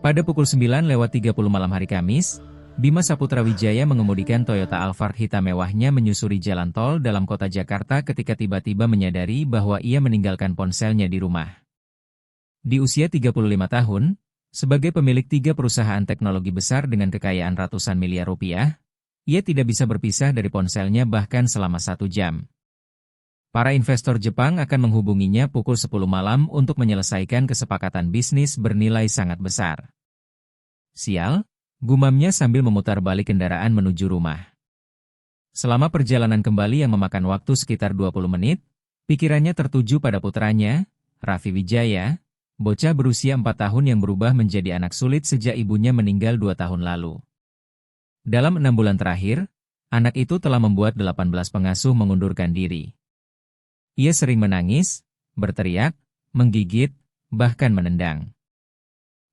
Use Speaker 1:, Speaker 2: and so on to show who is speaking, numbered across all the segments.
Speaker 1: Pada pukul 9.30 malam hari Kamis, Bima Saputra Wijaya mengemudikan Toyota Alphard hitam mewahnya menyusuri jalan tol dalam kota Jakarta ketika tiba-tiba menyadari bahwa ia meninggalkan ponselnya di rumah. Di usia 35 tahun, sebagai pemilik 3 perusahaan teknologi besar dengan kekayaan ratusan miliar rupiah, ia tidak bisa berpisah dari ponselnya bahkan selama 1 jam. Para investor Jepang akan menghubunginya pukul 10 malam untuk menyelesaikan kesepakatan bisnis bernilai sangat besar. Sial, gumamnya sambil memutar balik kendaraan menuju rumah. Selama perjalanan kembali yang memakan waktu sekitar 20 menit, pikirannya tertuju pada putranya, Raffi Wijaya, bocah berusia 4 tahun yang berubah menjadi anak sulit sejak ibunya meninggal 2 tahun lalu. Dalam 6 bulan terakhir, anak itu telah membuat 18 pengasuh mengundurkan diri. Ia sering menangis, berteriak, menggigit, bahkan menendang.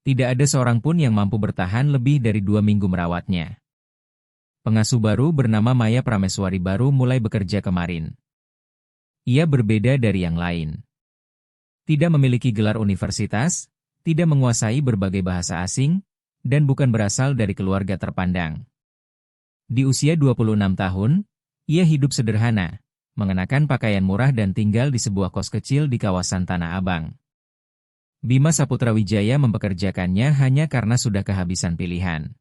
Speaker 1: Tidak ada seorang pun yang mampu bertahan lebih dari 2 minggu merawatnya. Pengasuh baru bernama Maya Prameswari baru mulai bekerja kemarin. Ia berbeda dari yang lain. Tidak memiliki gelar universitas, tidak menguasai berbagai bahasa asing, dan bukan berasal dari keluarga terpandang. Di usia 26 tahun, ia hidup sederhana, mengenakan pakaian murah dan tinggal di sebuah kos kecil di kawasan Tanah Abang. Bima Saputra Wijaya mempekerjakannya hanya karena sudah kehabisan pilihan.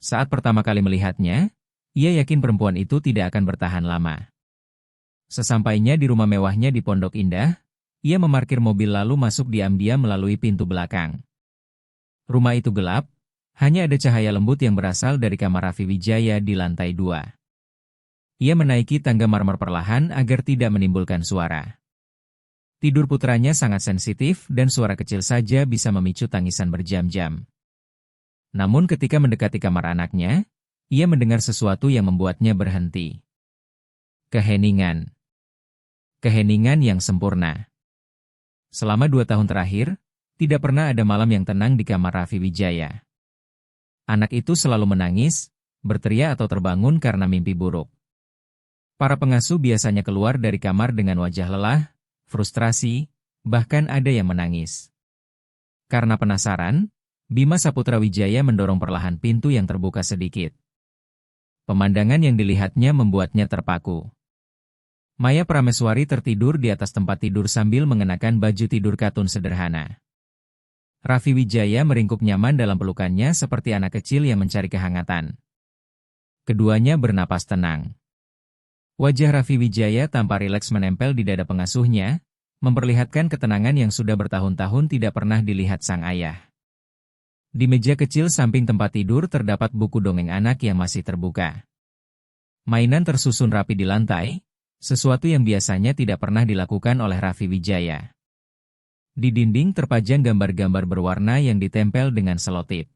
Speaker 1: Saat pertama kali melihatnya, ia yakin perempuan itu tidak akan bertahan lama. Sesampainya di rumah mewahnya di Pondok Indah, ia memarkir mobil lalu masuk diam-diam melalui pintu belakang. Rumah itu gelap, hanya ada cahaya lembut yang berasal dari kamar Raffi Wijaya di lantai 2. Ia menaiki tangga marmer perlahan agar tidak menimbulkan suara. Tidur putranya sangat sensitif dan suara kecil saja bisa memicu tangisan berjam-jam. Namun ketika mendekati kamar anaknya, ia mendengar sesuatu yang membuatnya berhenti. Keheningan. Keheningan yang sempurna. Selama 2 tahun terakhir, tidak pernah ada malam yang tenang di kamar Raffi Wijaya. Anak itu selalu menangis, berteriak atau terbangun karena mimpi buruk. Para pengasuh biasanya keluar dari kamar dengan wajah lelah, frustrasi, bahkan ada yang menangis. Karena penasaran, Bima Saputra Wijaya mendorong perlahan pintu yang terbuka sedikit. Pemandangan yang dilihatnya membuatnya terpaku. Maya Prameswari tertidur di atas tempat tidur sambil mengenakan baju tidur katun sederhana. Raffi Wijaya meringkuk nyaman dalam pelukannya seperti anak kecil yang mencari kehangatan. Keduanya bernapas tenang. Wajah Raffi Wijaya tampak rileks menempel di dada pengasuhnya, memperlihatkan ketenangan yang sudah bertahun-tahun tidak pernah dilihat sang ayah. Di meja kecil samping tempat tidur terdapat buku dongeng anak yang masih terbuka. Mainan tersusun rapi di lantai, sesuatu yang biasanya tidak pernah dilakukan oleh Raffi Wijaya. Di dinding terpajang gambar-gambar berwarna yang ditempel dengan selotip.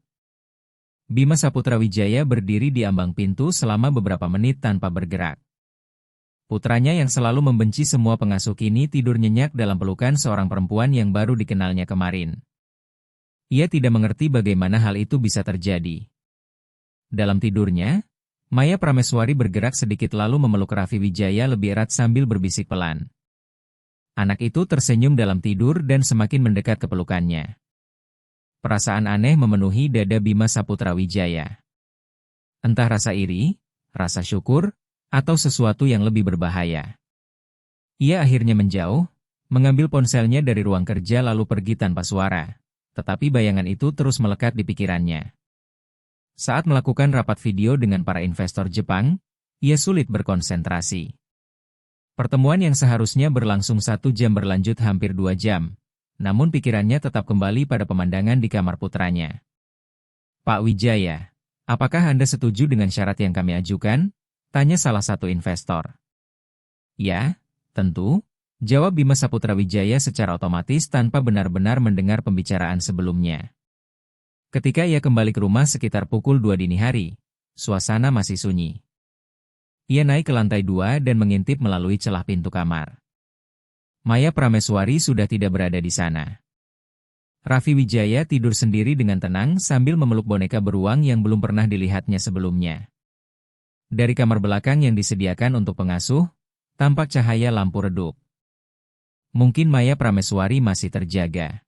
Speaker 1: Bima Saputra Wijaya berdiri di ambang pintu selama beberapa menit tanpa bergerak. Putranya yang selalu membenci semua pengasuh kini tidur nyenyak dalam pelukan seorang perempuan yang baru dikenalnya kemarin. Ia tidak mengerti bagaimana hal itu bisa terjadi. Dalam tidurnya, Maya Prameswari bergerak sedikit lalu memeluk Raffi Wijaya lebih erat sambil berbisik pelan. Anak itu tersenyum dalam tidur dan semakin mendekat ke pelukannya. Perasaan aneh memenuhi dada Bima Saputra Wijaya. Entah rasa iri, rasa syukur, atau sesuatu yang lebih berbahaya. Ia akhirnya menjauh, mengambil ponselnya dari ruang kerja lalu pergi tanpa suara, tetapi bayangan itu terus melekat di pikirannya. Saat melakukan rapat video dengan para investor Jepang, ia sulit berkonsentrasi. Pertemuan yang seharusnya berlangsung 1 jam berlanjut hampir 2 jam, namun pikirannya tetap kembali pada pemandangan di kamar putranya. Pak Wijaya, apakah Anda setuju dengan syarat yang kami ajukan? Tanya salah satu investor. Ya, tentu, jawab Bima Saputra Wijaya secara otomatis tanpa benar-benar mendengar pembicaraan sebelumnya. Ketika ia kembali ke rumah sekitar pukul 2 dini hari, suasana masih sunyi. Ia naik ke lantai 2 dan mengintip melalui celah pintu kamar. Maya Prameswari sudah tidak berada di sana. Raffi Wijaya tidur sendiri dengan tenang sambil memeluk boneka beruang yang belum pernah dilihatnya sebelumnya. Dari kamar belakang yang disediakan untuk pengasuh, tampak cahaya lampu redup. Mungkin Maya Prameswari masih terjaga.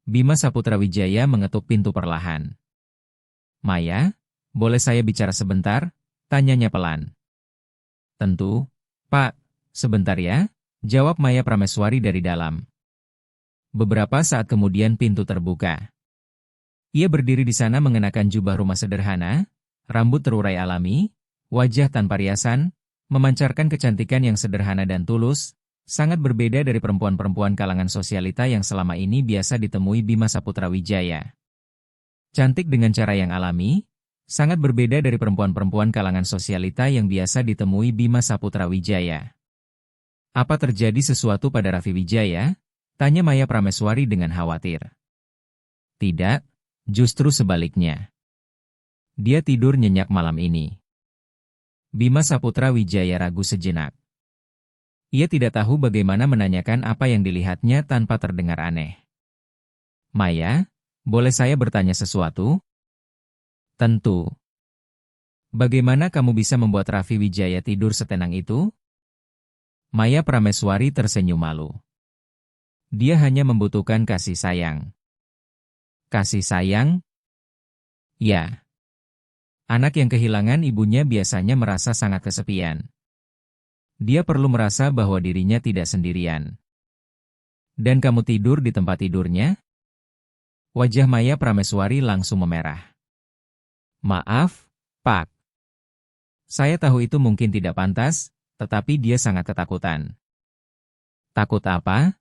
Speaker 1: Bima Saputra Wijaya mengetuk pintu perlahan. "Maya, boleh saya bicara sebentar?" tanyanya pelan. "Tentu, Pak. Sebentar ya," jawab Maya Prameswari dari dalam. Beberapa saat kemudian pintu terbuka. Ia berdiri di sana mengenakan jubah rumah sederhana, rambut terurai alami, wajah tanpa riasan, memancarkan kecantikan yang sederhana dan tulus, sangat berbeda dari perempuan-perempuan kalangan sosialita yang selama ini biasa ditemui Bima Saputra Wijaya. Cantik dengan cara yang alami, sangat berbeda dari perempuan-perempuan kalangan sosialita yang biasa ditemui Bima Saputra Wijaya. "Apa terjadi sesuatu pada Raffi Wijaya?" tanya Maya Prameswari dengan khawatir. "Tidak, justru sebaliknya. Dia tidur nyenyak malam ini." Bima Saputra Wijaya ragu sejenak. Ia tidak tahu bagaimana menanyakan apa yang dilihatnya tanpa terdengar aneh. "Maya, boleh saya bertanya sesuatu?" "Tentu." "Bagaimana kamu bisa membuat Raffi Wijaya tidur setenang itu?" Maya Prameswari tersenyum malu. "Dia hanya membutuhkan kasih sayang." "Kasih sayang?" "Ya. Anak yang kehilangan ibunya biasanya merasa sangat kesepian. Dia perlu merasa bahwa dirinya tidak sendirian." "Dan kamu tidur di tempat tidurnya?" Wajah Maya Prameswari langsung memerah. "Maaf, Pak. Saya tahu itu mungkin tidak pantas, tetapi dia sangat ketakutan." "Takut apa?"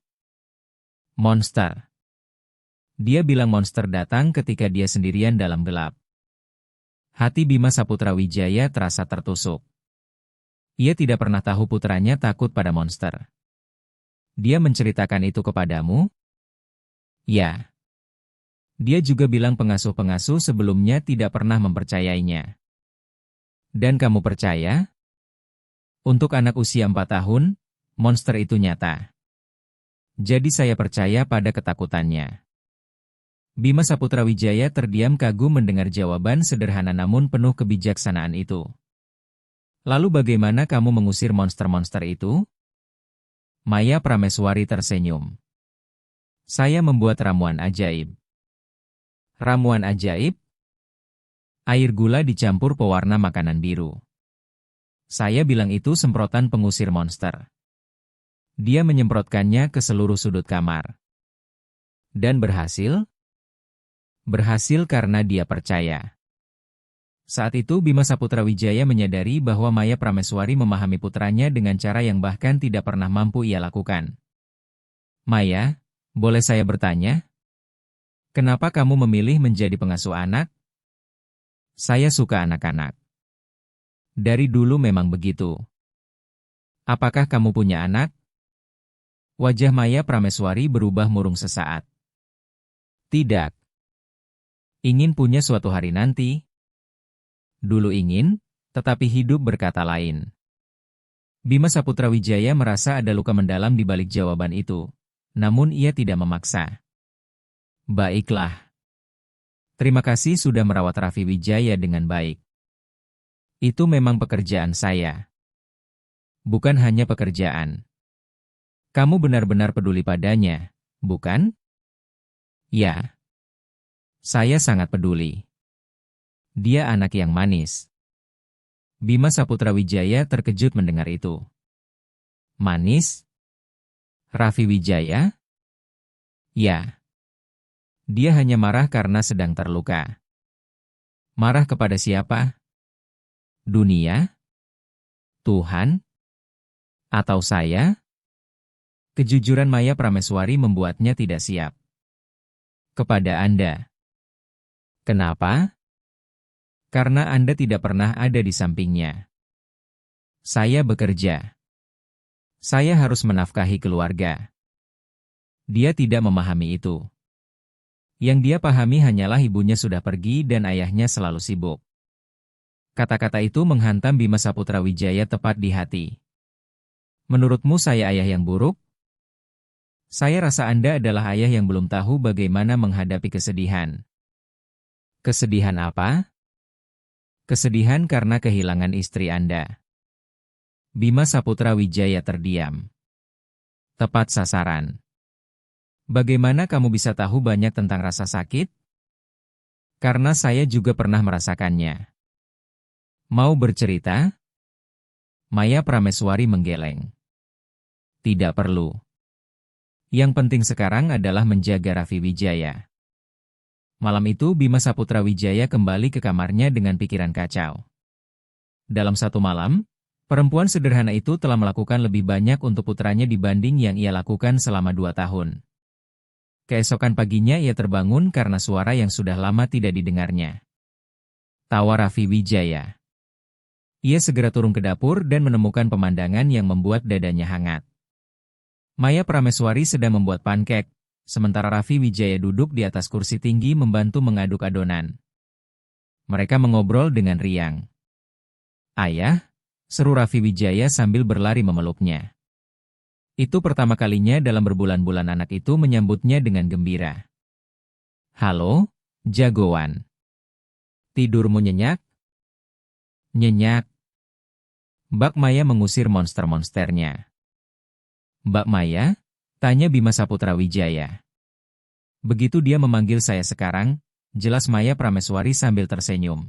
Speaker 1: "Monster. Dia bilang monster datang ketika dia sendirian dalam gelap." Hati Bima Saputra Wijaya terasa tertusuk. Ia tidak pernah tahu putranya takut pada monster. "Dia menceritakan itu kepadamu?" "Ya. Dia juga bilang pengasuh-pengasuh sebelumnya tidak pernah mempercayainya." "Dan kamu percaya?" "Untuk anak usia 4 tahun, monster itu nyata. Jadi saya percaya pada ketakutannya." Bima Saputra Wijaya terdiam kagum mendengar jawaban sederhana namun penuh kebijaksanaan itu. "Lalu bagaimana kamu mengusir monster-monster itu?" Maya Prameswari tersenyum. "Saya membuat ramuan ajaib." "Ramuan ajaib?" "Air gula dicampur pewarna makanan biru. Saya bilang itu semprotan pengusir monster. Dia menyemprotkannya ke seluruh sudut kamar." "Dan berhasil?" "Berhasil karena dia percaya." Saat itu Bima Saputra Wijaya menyadari bahwa Maya Prameswari memahami putranya dengan cara yang bahkan tidak pernah mampu ia lakukan. "Maya, boleh saya bertanya? Kenapa kamu memilih menjadi pengasuh anak?" "Saya suka anak-anak. Dari dulu memang begitu." "Apakah kamu punya anak?" Wajah Maya Prameswari berubah murung sesaat. "Tidak. Ingin punya suatu hari nanti." "Dulu ingin, tetapi hidup berkata lain." Bima Saputra Wijaya merasa ada luka mendalam di balik jawaban itu. Namun ia tidak memaksa. "Baiklah. Terima kasih sudah merawat Raffi Wijaya dengan baik. Itu memang pekerjaan saya." "Bukan hanya pekerjaan. Kamu benar-benar peduli padanya, bukan?" "Ya. Saya sangat peduli. Dia anak yang manis." Bima Saputra Wijaya terkejut mendengar itu. "Manis? Raffi Wijaya?" "Ya. Dia hanya marah karena sedang terluka." "Marah kepada siapa? Dunia? Tuhan? Atau saya?" Kejujuran Maya Prameswari membuatnya tidak siap. "Kepada Anda." "Kenapa?" "Karena Anda tidak pernah ada di sampingnya. Saya bekerja. Saya harus menafkahi keluarga." Dia tidak memahami itu. Yang dia pahami hanyalah ibunya sudah pergi dan ayahnya selalu sibuk. Kata-kata itu menghantam Bima Saputra Wijaya tepat di hati. "Menurutmu saya ayah yang buruk?" "Saya rasa Anda adalah ayah yang belum tahu bagaimana menghadapi kesedihan." "Kesedihan apa?" "Kesedihan karena kehilangan istri Anda." Bima Saputra Wijaya terdiam. Tepat sasaran. Bagaimana kamu bisa tahu banyak tentang rasa sakit? Karena saya juga pernah merasakannya. Mau bercerita? Maya Prameswari menggeleng. Tidak perlu. Yang penting sekarang adalah menjaga Raffi Wijaya. Malam itu Bima Saputra Wijaya kembali ke kamarnya dengan pikiran kacau. Dalam satu malam, perempuan sederhana itu telah melakukan lebih banyak untuk putranya dibanding yang ia lakukan selama 2 tahun. Keesokan paginya ia terbangun karena suara yang sudah lama tidak didengarnya. Tawa Raffi Wijaya. Ia segera turun ke dapur dan menemukan pemandangan yang membuat dadanya hangat. Maya Prameswari sedang membuat pankek, sementara Raffi Wijaya duduk di atas kursi tinggi membantu mengaduk adonan. Mereka mengobrol dengan riang. "Ayah," seru Raffi Wijaya sambil berlari memeluknya. Itu pertama kalinya dalam berbulan-bulan anak itu menyambutnya dengan gembira. "Halo, jagoan. Tidurmu nyenyak?" "Nyenyak." Mbak Maya mengusir monster-monsternya. "Mbak Maya?" tanya Bima Saputra Wijaya. Begitu dia memanggil saya sekarang, jelas Maya Prameswari sambil tersenyum.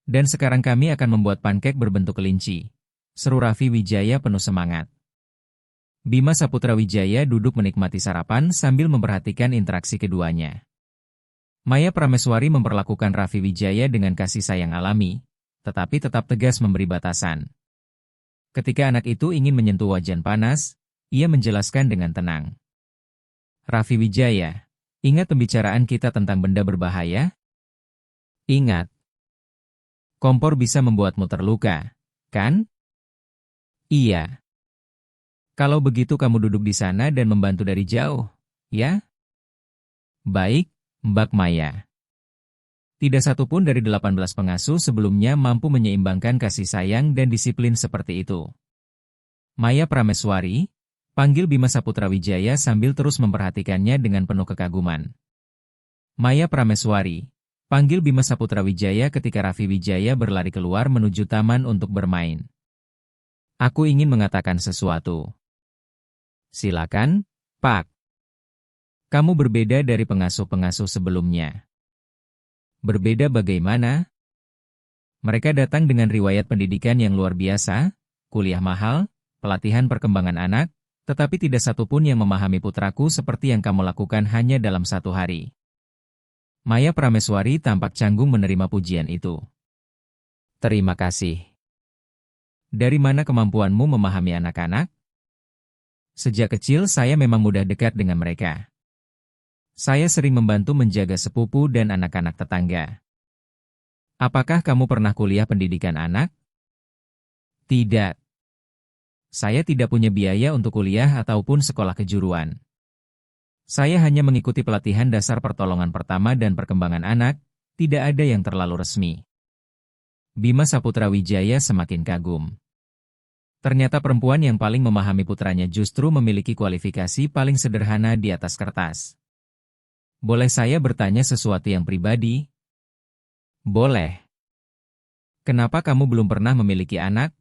Speaker 1: "Dan sekarang kami akan membuat pankek berbentuk kelinci," seru Raffi Wijaya penuh semangat. Bima Saputra Wijaya duduk menikmati sarapan sambil memperhatikan interaksi keduanya. Maya Prameswari memperlakukan Raffi Wijaya dengan kasih sayang alami, tetapi tetap tegas memberi batasan. Ketika anak itu ingin menyentuh wajan panas, ia menjelaskan dengan tenang. "Raffi Wijaya, ingat pembicaraan kita tentang benda berbahaya? Ingat, kompor bisa membuatmu terluka, kan?" "Iya." "Kalau begitu kamu duduk di sana dan membantu dari jauh, ya?" "Baik, Mbak Maya." Tidak satupun dari 18 pengasuh sebelumnya mampu menyeimbangkan kasih sayang dan disiplin seperti itu. "Maya Prameswari," panggil Bima Saputra Wijaya sambil terus memperhatikannya dengan penuh kekaguman. "Maya Prameswari," panggil Bima Saputra Wijaya ketika Raffi Wijaya berlari keluar menuju taman untuk bermain. "Aku ingin mengatakan sesuatu." "Silakan, Pak." "Kamu berbeda dari pengasuh-pengasuh sebelumnya." "Berbeda bagaimana?" "Mereka datang dengan riwayat pendidikan yang luar biasa, kuliah mahal, pelatihan perkembangan anak, tetapi tidak satupun yang memahami putraku seperti yang kamu lakukan hanya dalam 1 hari." Maya Prameswari tampak canggung menerima pujian itu. "Terima kasih. Dari mana kemampuanmu memahami anak-anak?" "Sejak kecil saya memang mudah dekat dengan mereka. Saya sering membantu menjaga sepupu dan anak-anak tetangga." "Apakah kamu pernah kuliah pendidikan anak?" "Tidak. Saya tidak punya biaya untuk kuliah ataupun sekolah kejuruan. Saya hanya mengikuti pelatihan dasar pertolongan pertama dan perkembangan anak, tidak ada yang terlalu resmi." Bima Saputra Wijaya semakin kagum. Ternyata perempuan yang paling memahami putranya justru memiliki kualifikasi paling sederhana di atas kertas. "Boleh saya bertanya sesuatu yang pribadi?" "Boleh." "Kenapa kamu belum pernah memiliki anak?"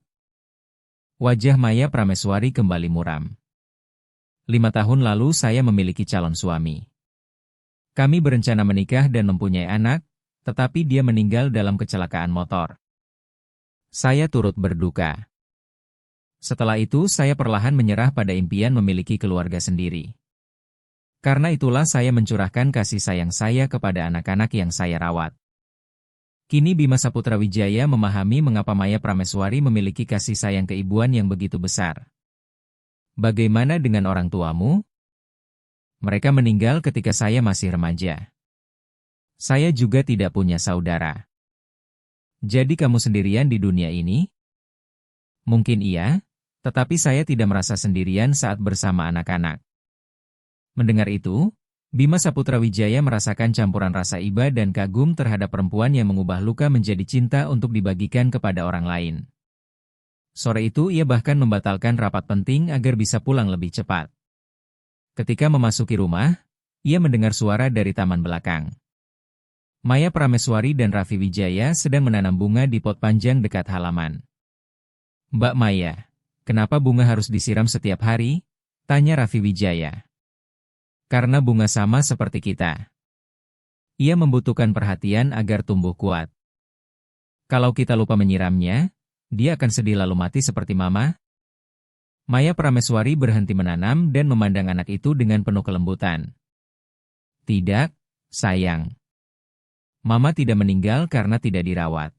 Speaker 1: Wajah Maya Prameswari kembali muram. 5 tahun lalu saya memiliki calon suami. Kami berencana menikah dan mempunyai anak, tetapi dia meninggal dalam kecelakaan motor. Saya turut berduka. Setelah itu saya perlahan menyerah pada impian memiliki keluarga sendiri. Karena itulah saya mencurahkan kasih sayang saya kepada anak-anak yang saya rawat." Kini Bima Saputra Wijaya memahami mengapa Maya Prameswari memiliki kasih sayang keibuan yang begitu besar. "Bagaimana dengan orang tuamu?" "Mereka meninggal ketika saya masih remaja. Saya juga tidak punya saudara." "Jadi kamu sendirian di dunia ini?" "Mungkin iya, tetapi saya tidak merasa sendirian saat bersama anak-anak." Mendengar itu, Bima Saputra Wijaya merasakan campuran rasa iba dan kagum terhadap perempuan yang mengubah luka menjadi cinta untuk dibagikan kepada orang lain. Sore itu ia bahkan membatalkan rapat penting agar bisa pulang lebih cepat. Ketika memasuki rumah, ia mendengar suara dari taman belakang. Maya Prameswari dan Raffi Wijaya sedang menanam bunga di pot panjang dekat halaman. "Mbak Maya, kenapa bunga harus disiram setiap hari?" tanya Raffi Wijaya. Karena bunga sama seperti kita. Ia membutuhkan perhatian agar tumbuh kuat. Kalau kita lupa menyiramnya, dia akan sedih lalu mati seperti Mama. Maya Prameswari berhenti menanam dan memandang anak itu dengan penuh kelembutan. Tidak, sayang. Mama tidak meninggal karena tidak dirawat.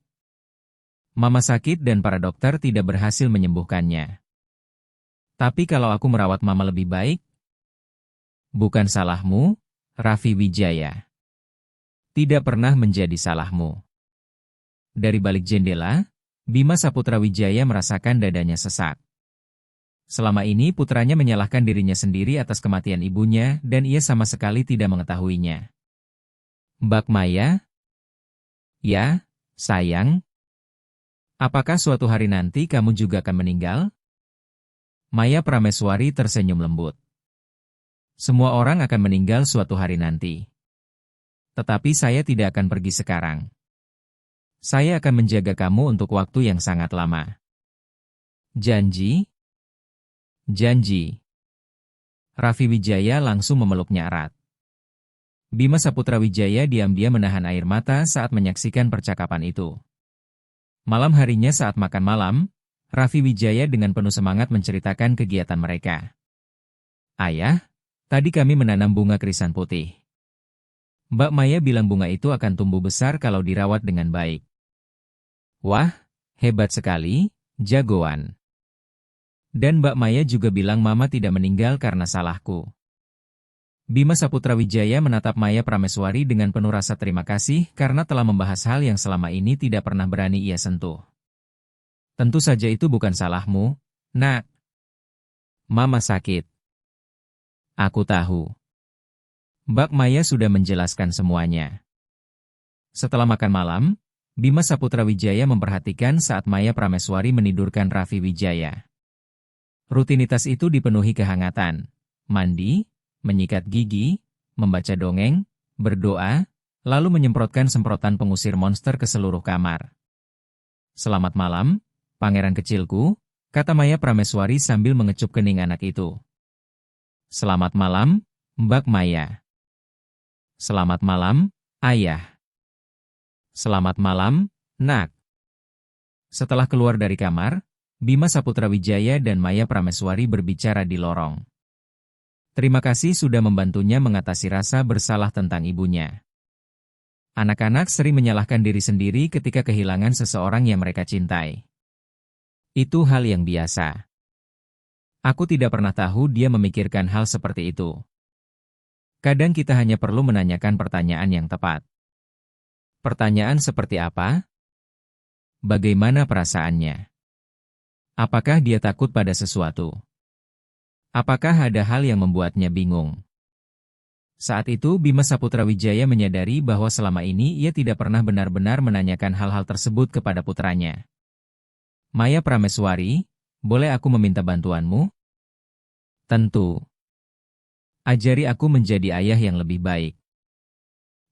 Speaker 1: Mama sakit dan para dokter tidak berhasil menyembuhkannya. Tapi kalau aku merawat Mama lebih baik, bukan salahmu, Raffi Wijaya. Tidak pernah menjadi salahmu. Dari balik jendela, Bima Saputra Wijaya merasakan dadanya sesak. Selama ini putranya menyalahkan dirinya sendiri atas kematian ibunya dan ia sama sekali tidak mengetahuinya. Mbak Maya? Ya, sayang. Apakah suatu hari nanti kamu juga akan meninggal? Maya Prameswari tersenyum lembut. Semua orang akan meninggal suatu hari nanti. Tetapi saya tidak akan pergi sekarang. Saya akan menjaga kamu untuk waktu yang sangat lama. Janji? Janji. Raffi Wijaya langsung memeluknya erat. Bima Saputra Wijaya diam-diam menahan air mata saat menyaksikan percakapan itu. Malam harinya saat makan malam, Raffi Wijaya dengan penuh semangat menceritakan kegiatan mereka. Ayah, tadi kami menanam bunga krisan putih. Mbak Maya bilang bunga itu akan tumbuh besar kalau dirawat dengan baik. Wah, hebat sekali, jagoan. Dan Mbak Maya juga bilang Mama tidak meninggal karena salahku. Bima Saputra Wijaya menatap Maya Prameswari dengan penuh rasa terima kasih karena telah membahas hal yang selama ini tidak pernah berani ia sentuh. Tentu saja itu bukan salahmu, Nak. Mama sakit. Aku tahu. Mbak Maya sudah menjelaskan semuanya. Setelah makan malam, Bima Saputra Wijaya memperhatikan saat Maya Prameswari menidurkan Raffi Wijaya. Rutinitas itu dipenuhi kehangatan, mandi, menyikat gigi, membaca dongeng, berdoa, lalu menyemprotkan semprotan pengusir monster ke seluruh kamar. Selamat malam, pangeran kecilku, kata Maya Prameswari sambil mengecup kening anak itu. Selamat malam, Mbak Maya. Selamat malam, Ayah. Selamat malam, Nak. Setelah keluar dari kamar, Bima Saputra Wijaya dan Maya Prameswari berbicara di lorong. Terima kasih sudah membantunya mengatasi rasa bersalah tentang ibunya. Anak-anak sering menyalahkan diri sendiri ketika kehilangan seseorang yang mereka cintai. Itu hal yang biasa. Aku tidak pernah tahu dia memikirkan hal seperti itu. Kadang kita hanya perlu menanyakan pertanyaan yang tepat. Pertanyaan seperti apa? Bagaimana perasaannya? Apakah dia takut pada sesuatu? Apakah ada hal yang membuatnya bingung? Saat itu Bima Saputra Wijaya menyadari bahwa selama ini ia tidak pernah benar-benar menanyakan hal-hal tersebut kepada putranya. Maya Prameswari, boleh aku meminta bantuanmu? Tentu. Ajari aku menjadi ayah yang lebih baik.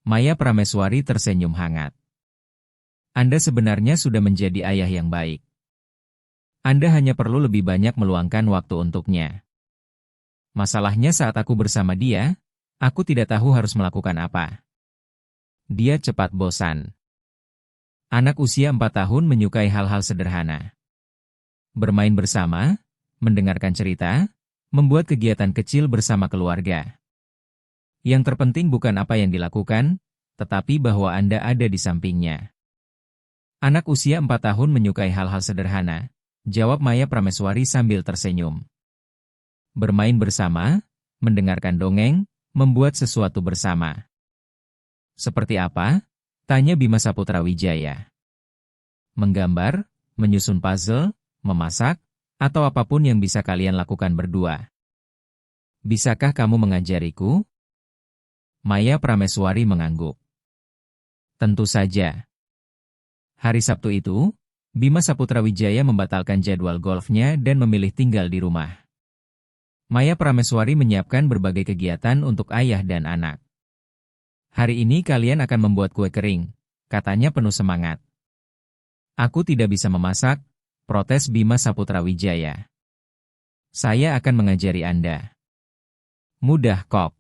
Speaker 1: Maya Prameswari tersenyum hangat. Anda sebenarnya sudah menjadi ayah yang baik. Anda hanya perlu lebih banyak meluangkan waktu untuknya. Masalahnya saat aku bersama dia, aku tidak tahu harus melakukan apa. Dia cepat bosan. Anak usia 4 tahun menyukai hal-hal sederhana. Bermain bersama, mendengarkan cerita, membuat kegiatan kecil bersama keluarga. Yang terpenting bukan apa yang dilakukan, tetapi bahwa Anda ada di sampingnya. Anak usia 4 tahun menyukai hal-hal sederhana, jawab Maya Prameswari sambil tersenyum. Bermain bersama, mendengarkan dongeng, membuat sesuatu bersama. Seperti apa? Tanya Bima Saputra Wijaya. Menggambar, menyusun puzzle, memasak, atau apapun yang bisa kalian lakukan berdua. Bisakah kamu mengajariku? Maya Prameswari mengangguk. Tentu saja. Hari Sabtu itu, Bima Saputra Wijaya membatalkan jadwal golfnya dan memilih tinggal di rumah. Maya Prameswari menyiapkan berbagai kegiatan untuk ayah dan anak. Hari ini kalian akan membuat kue kering, katanya penuh semangat. Aku tidak bisa memasak, protes Bima Saputra Wijaya. Saya akan mengajari Anda. Mudah kok.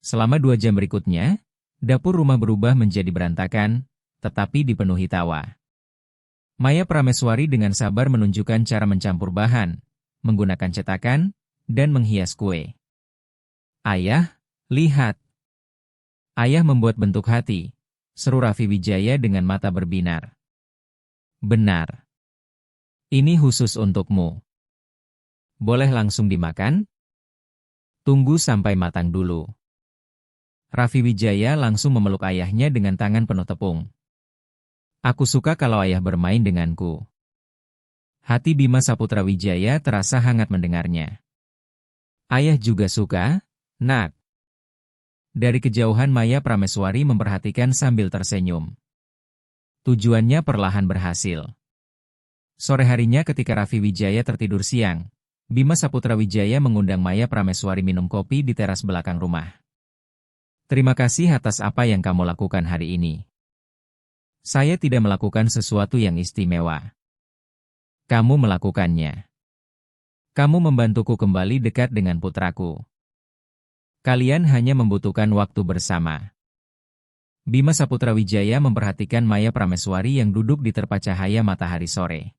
Speaker 1: Selama 2 jam berikutnya, dapur rumah berubah menjadi berantakan, tetapi dipenuhi tawa. Maya Prameswari dengan sabar menunjukkan cara mencampur bahan, menggunakan cetakan, dan menghias kue. Ayah, lihat. Ayah membuat bentuk hati, seru Raffi Wijaya dengan mata berbinar. Benar. Ini khusus untukmu. Boleh langsung dimakan? Tunggu sampai matang dulu. Raffi Wijaya langsung memeluk ayahnya dengan tangan penuh tepung. Aku suka kalau ayah bermain denganku. Hati Bima Saputra Wijaya terasa hangat mendengarnya. Ayah juga suka, nak. Dari kejauhan Maya Prameswari memperhatikan sambil tersenyum. Tujuannya perlahan berhasil. Sore harinya ketika Raffi Wijaya tertidur siang, Bima Saputra Wijaya mengundang Maya Prameswari minum kopi di teras belakang rumah. Terima kasih atas apa yang kamu lakukan hari ini. Saya tidak melakukan sesuatu yang istimewa. Kamu melakukannya. Kamu membantuku kembali dekat dengan putraku. Kalian hanya membutuhkan waktu bersama. Bima Saputra Wijaya memperhatikan Maya Prameswari yang duduk di terpa cahaya matahari sore.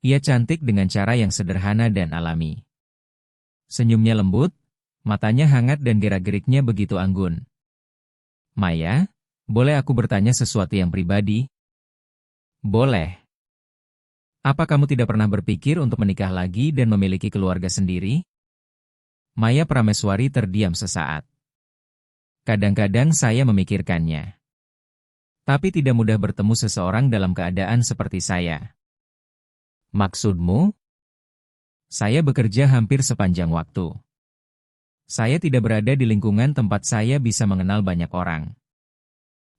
Speaker 1: Ia cantik dengan cara yang sederhana dan alami. Senyumnya lembut, matanya hangat dan gerak-geriknya begitu anggun. Maya, boleh aku bertanya sesuatu yang pribadi? Boleh. Apa kamu tidak pernah berpikir untuk menikah lagi dan memiliki keluarga sendiri? Maya Prameswari terdiam sesaat. Kadang-kadang saya memikirkannya. Tapi tidak mudah bertemu seseorang dalam keadaan seperti saya. Maksudmu? Saya bekerja hampir sepanjang waktu. Saya tidak berada di lingkungan tempat saya bisa mengenal banyak orang.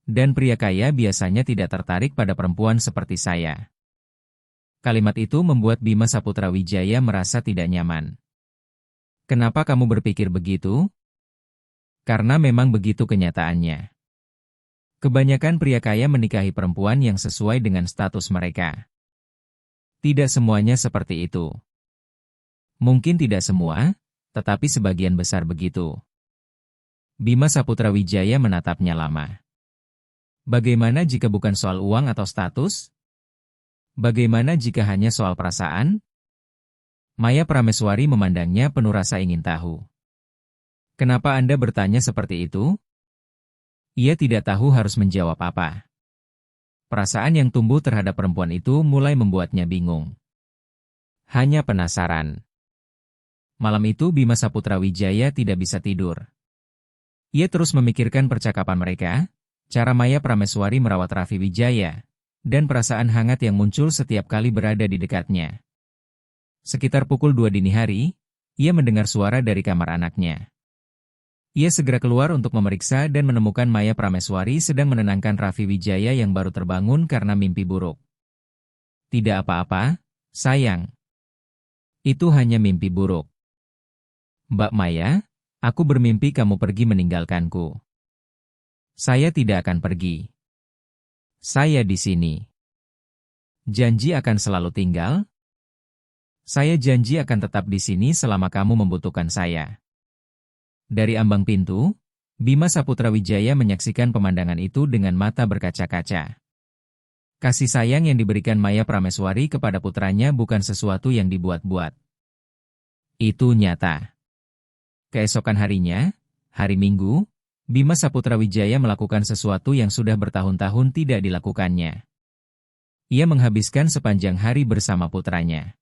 Speaker 1: Dan pria kaya biasanya tidak tertarik pada perempuan seperti saya. Kalimat itu membuat Bima Saputra Wijaya merasa tidak nyaman. Kenapa kamu berpikir begitu? Karena memang begitu kenyataannya. Kebanyakan pria kaya menikahi perempuan yang sesuai dengan status mereka. Tidak semuanya seperti itu. Mungkin tidak semua, tetapi sebagian besar begitu. Bima Saputra Wijaya menatapnya lama. Bagaimana jika bukan soal uang atau status? Bagaimana jika hanya soal perasaan? Maya Prameswari memandangnya penuh rasa ingin tahu. Kenapa Anda bertanya seperti itu? Ia tidak tahu harus menjawab apa. Perasaan yang tumbuh terhadap perempuan itu mulai membuatnya bingung. Hanya penasaran. Malam itu Bima Saputra Wijaya tidak bisa tidur. Ia terus memikirkan percakapan mereka, cara Maya Prameswari merawat Raffi Wijaya, dan perasaan hangat yang muncul setiap kali berada di dekatnya. Sekitar pukul 2 dini hari, ia mendengar suara dari kamar anaknya. Ia segera keluar untuk memeriksa dan menemukan Maya Prameswari sedang menenangkan Raffi Wijaya yang baru terbangun karena mimpi buruk. Tidak apa-apa, sayang. Itu hanya mimpi buruk. Mbak Maya, aku bermimpi kamu pergi meninggalkanku. Saya tidak akan pergi. Saya di sini. Janji akan selalu tinggal? Saya janji akan tetap di sini selama kamu membutuhkan saya. Dari ambang pintu, Bima Saputra Wijaya menyaksikan pemandangan itu dengan mata berkaca-kaca. Kasih sayang yang diberikan Maya Prameswari kepada putranya bukan sesuatu yang dibuat-buat. Itu nyata. Keesokan harinya, hari Minggu, Bima Saputra Wijaya melakukan sesuatu yang sudah bertahun-tahun tidak dilakukannya. Ia menghabiskan sepanjang hari bersama putranya.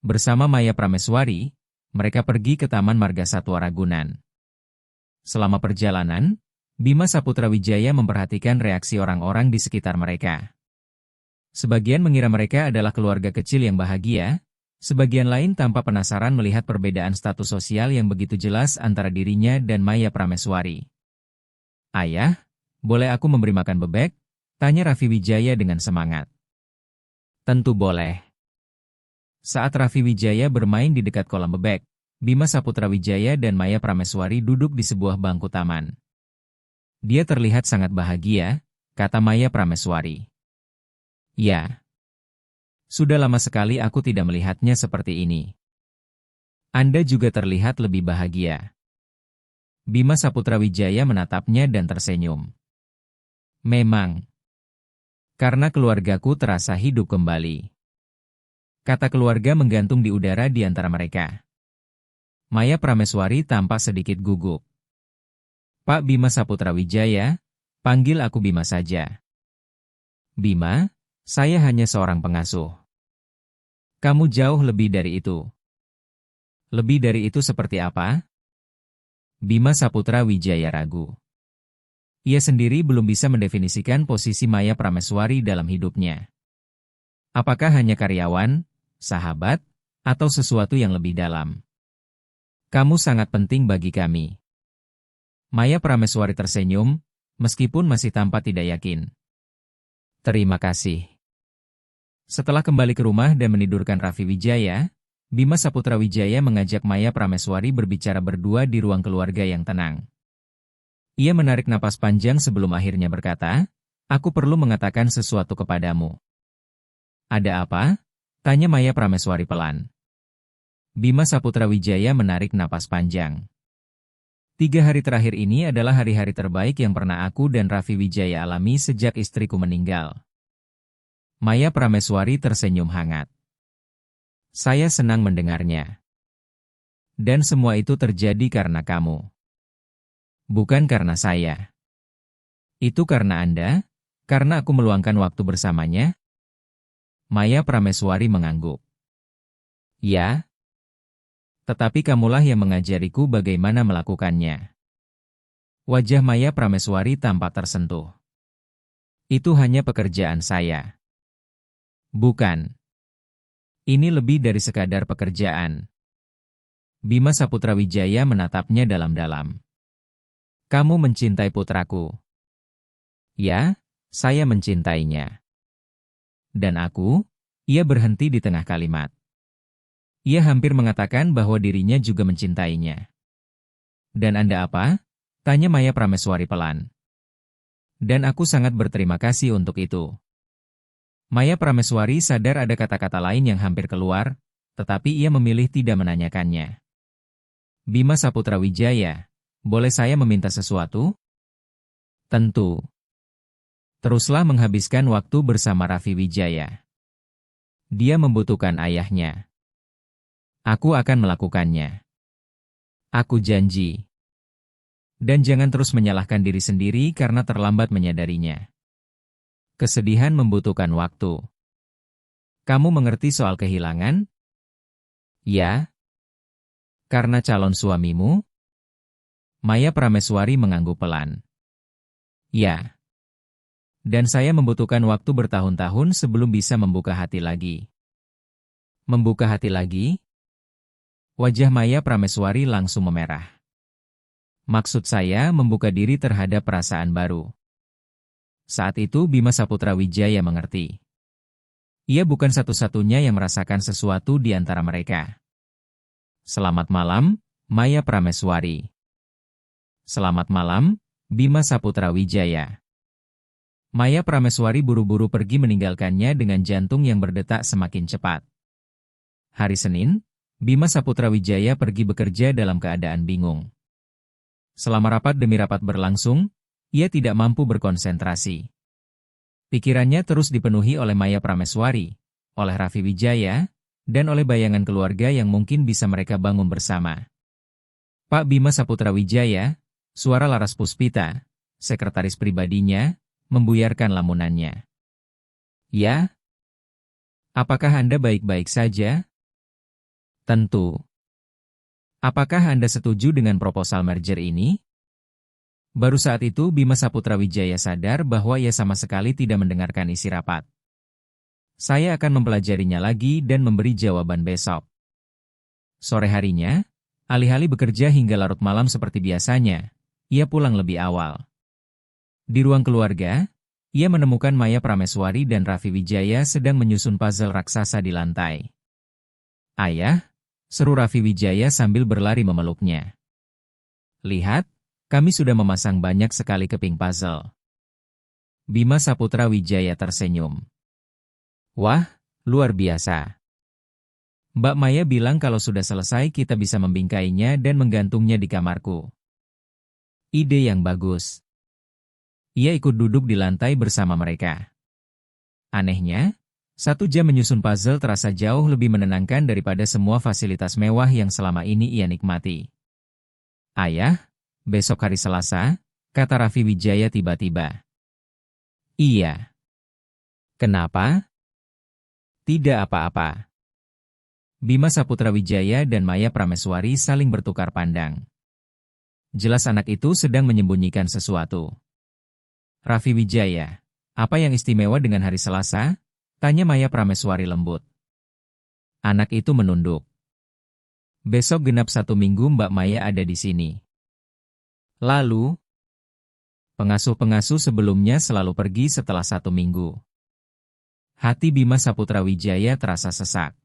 Speaker 1: Bersama Maya Prameswari, mereka pergi ke Taman Margasatwa Ragunan. Selama perjalanan, Bima Saputra Wijaya memperhatikan reaksi orang-orang di sekitar mereka. Sebagian mengira mereka adalah keluarga kecil yang bahagia, sebagian lain tampak penasaran melihat perbedaan status sosial yang begitu jelas antara dirinya dan Maya Prameswari. Ayah, boleh aku memberi makan bebek? Tanya Raffi Wijaya dengan semangat. Tentu boleh. Saat Raffi Wijaya bermain di dekat kolam bebek, Bima Saputra Wijaya dan Maya Prameswari duduk di sebuah bangku taman. Dia terlihat sangat bahagia, kata Maya Prameswari. Ya. Sudah lama sekali aku tidak melihatnya seperti ini. Anda juga terlihat lebih bahagia. Bima Saputra Wijaya menatapnya dan tersenyum. Memang. Karena keluargaku terasa hidup kembali. Kata keluarga menggantung di udara di antara mereka. Maya Prameswari tampak sedikit gugup. Pak Bima Saputra Wijaya, panggil aku Bima saja. Bima, saya hanya seorang pengasuh. Kamu jauh lebih dari itu. Lebih dari itu seperti apa? Bima Saputra Wijaya ragu. Ia sendiri belum bisa mendefinisikan posisi Maya Prameswari dalam hidupnya. Apakah hanya karyawan, sahabat, atau sesuatu yang lebih dalam? Kamu sangat penting bagi kami. Maya Prameswari tersenyum, meskipun masih tampak tidak yakin. Terima kasih. Setelah kembali ke rumah dan menidurkan Raffi Wijaya, Bima Saputra Wijaya mengajak Maya Prameswari berbicara berdua di ruang keluarga yang tenang. Ia menarik napas panjang sebelum akhirnya berkata, "Aku perlu mengatakan sesuatu kepadamu." "Ada apa?" tanya Maya Prameswari pelan. Bima Saputra Wijaya menarik napas panjang. 3 hari terakhir ini adalah hari-hari terbaik yang pernah aku dan Raffi Wijaya alami sejak istriku meninggal. Maya Prameswari tersenyum hangat. Saya senang mendengarnya. Dan semua itu terjadi karena kamu. Bukan karena saya. Itu karena Anda? Karena aku meluangkan waktu bersamanya? Maya Prameswari mengangguk. Ya. Tetapi kamulah yang mengajariku bagaimana melakukannya. Wajah Maya Prameswari tampak tersentuh. Itu hanya pekerjaan saya. Bukan. Ini lebih dari sekadar pekerjaan. Bima Saputra Wijaya menatapnya dalam-dalam. Kamu mencintai putraku. Ya, saya mencintainya. Dan aku? Ia berhenti di tengah kalimat. Ia hampir mengatakan bahwa dirinya juga mencintainya. Dan Anda apa? Tanya Maya Prameswari pelan. Dan aku sangat berterima kasih untuk itu. Maya Prameswari sadar ada kata-kata lain yang hampir keluar, tetapi ia memilih tidak menanyakannya. Bima Saputra Wijaya, boleh saya meminta sesuatu? Tentu. Teruslah menghabiskan waktu bersama Raffi Wijaya. Dia membutuhkan ayahnya. Aku akan melakukannya. Aku janji. Dan jangan terus menyalahkan diri sendiri karena terlambat menyadarinya. Kesedihan membutuhkan waktu. Kamu mengerti soal kehilangan? Ya. Karena calon suamimu? Maya Prameswari mengangguk pelan. Ya. Dan saya membutuhkan waktu bertahun-tahun sebelum bisa membuka hati lagi. Membuka hati lagi? Wajah Maya Prameswari langsung memerah. Maksud saya membuka diri terhadap perasaan baru. Saat itu Bima Saputra Wijaya mengerti. Ia bukan satu-satunya yang merasakan sesuatu di antara mereka. Selamat malam, Maya Prameswari. Selamat malam, Bima Saputra Wijaya. Maya Prameswari buru-buru pergi meninggalkannya dengan jantung yang berdetak semakin cepat. Hari Senin, Bima Saputra Wijaya pergi bekerja dalam keadaan bingung. Selama rapat demi rapat berlangsung, ia tidak mampu berkonsentrasi. Pikirannya terus dipenuhi oleh Maya Prameswari, oleh Raffi Wijaya, dan oleh bayangan keluarga yang mungkin bisa mereka bangun bersama. Pak Bima Saputra Wijaya, suara Laras Puspita, sekretaris pribadinya, membuyarkan lamunannya. Ya? Apakah Anda baik-baik saja? Tentu. Apakah Anda setuju dengan proposal merger ini? Baru saat itu Bima Saputra Wijaya sadar bahwa ia sama sekali tidak mendengarkan isi rapat. Saya akan mempelajarinya lagi dan memberi jawaban besok. Sore harinya, alih-alih bekerja hingga larut malam seperti biasanya, ia pulang lebih awal. Di ruang keluarga, ia menemukan Maya Prameswari dan Raffi Wijaya sedang menyusun puzzle raksasa di lantai. Ayah, seru Raffi Wijaya sambil berlari memeluknya. Lihat, kami sudah memasang banyak sekali keping puzzle. Bima Saputra Wijaya tersenyum. Wah, luar biasa. Mbak Maya bilang kalau sudah selesai kita bisa membingkainya dan menggantungnya di kamarku. Ide yang bagus. Ia ikut duduk di lantai bersama mereka. Anehnya, 1 jam menyusun puzzle terasa jauh lebih menenangkan daripada semua fasilitas mewah yang selama ini ia nikmati. Ayah, besok hari Selasa, kata Raffi Wijaya tiba-tiba. Iya. Kenapa? Tidak apa-apa. Bima Saputra Wijaya dan Maya Prameswari saling bertukar pandang. Jelas anak itu sedang menyembunyikan sesuatu. Raffi Wijaya, apa yang istimewa dengan hari Selasa? Tanya Maya Prameswari lembut. Anak itu menunduk. Besok genap 1 minggu Mbak Maya ada di sini. Lalu, pengasuh-pengasuh sebelumnya selalu pergi setelah 1 minggu. Hati Bima Saputra Wijaya terasa sesak.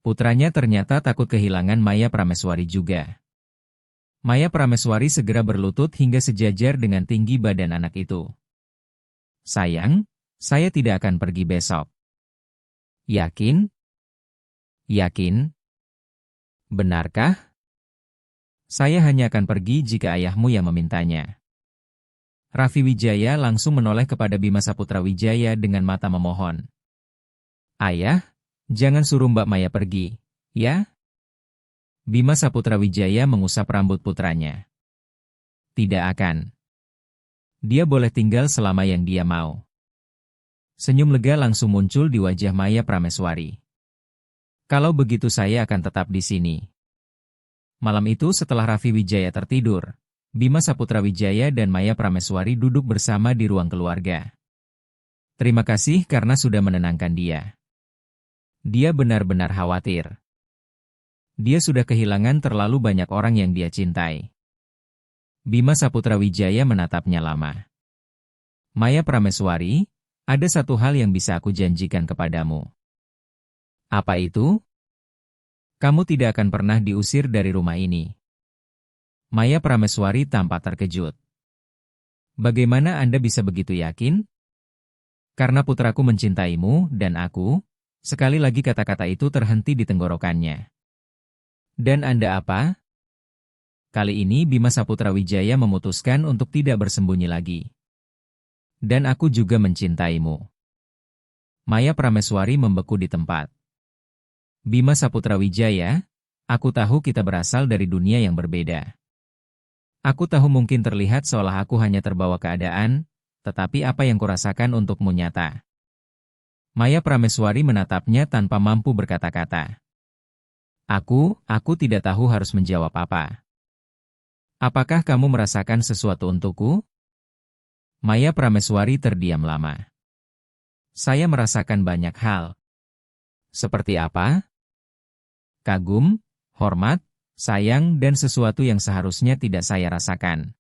Speaker 1: Putranya ternyata takut kehilangan Maya Prameswari juga. Maya Prameswari segera berlutut hingga sejajar dengan tinggi badan anak itu. Sayang, saya tidak akan pergi besok. Yakin? Yakin? Benarkah? Saya hanya akan pergi jika ayahmu yang memintanya. Raffi Wijaya langsung menoleh kepada Bima Saputra Wijaya dengan mata memohon. Ayah, jangan suruh Mbak Maya pergi, ya? Bima Saputra Wijaya mengusap rambut putranya. Tidak akan. Dia boleh tinggal selama yang dia mau. Senyum lega langsung muncul di wajah Maya Prameswari. Kalau begitu saya akan tetap di sini. Malam itu setelah Raffi Wijaya tertidur, Bima Saputra Wijaya dan Maya Prameswari duduk bersama di ruang keluarga. Terima kasih karena sudah menenangkan dia. Dia benar-benar khawatir. Dia sudah kehilangan terlalu banyak orang yang dia cintai. Bima Saputra Wijaya menatapnya lama. Maya Prameswari, ada satu hal yang bisa aku janjikan kepadamu. Apa itu? Kamu tidak akan pernah diusir dari rumah ini. Maya Prameswari tampak terkejut. Bagaimana Anda bisa begitu yakin? Karena putraku mencintaimu dan aku, sekali lagi kata-kata itu terhenti di tenggorokannya. Dan Anda apa? Kali ini Bima Saputra Wijaya memutuskan untuk tidak bersembunyi lagi. Dan aku juga mencintaimu. Maya Prameswari membeku di tempat. Bima Saputra Wijaya, aku tahu kita berasal dari dunia yang berbeda. Aku tahu mungkin terlihat seolah aku hanya terbawa keadaan, tetapi apa yang kurasakan untukmu nyata. Maya Prameswari menatapnya tanpa mampu berkata-kata. Aku tidak tahu harus menjawab apa. Apakah kamu merasakan sesuatu untukku? Maya Prameswari terdiam lama. Saya merasakan banyak hal. Seperti apa? Kagum, hormat, sayang dan sesuatu yang seharusnya tidak saya rasakan.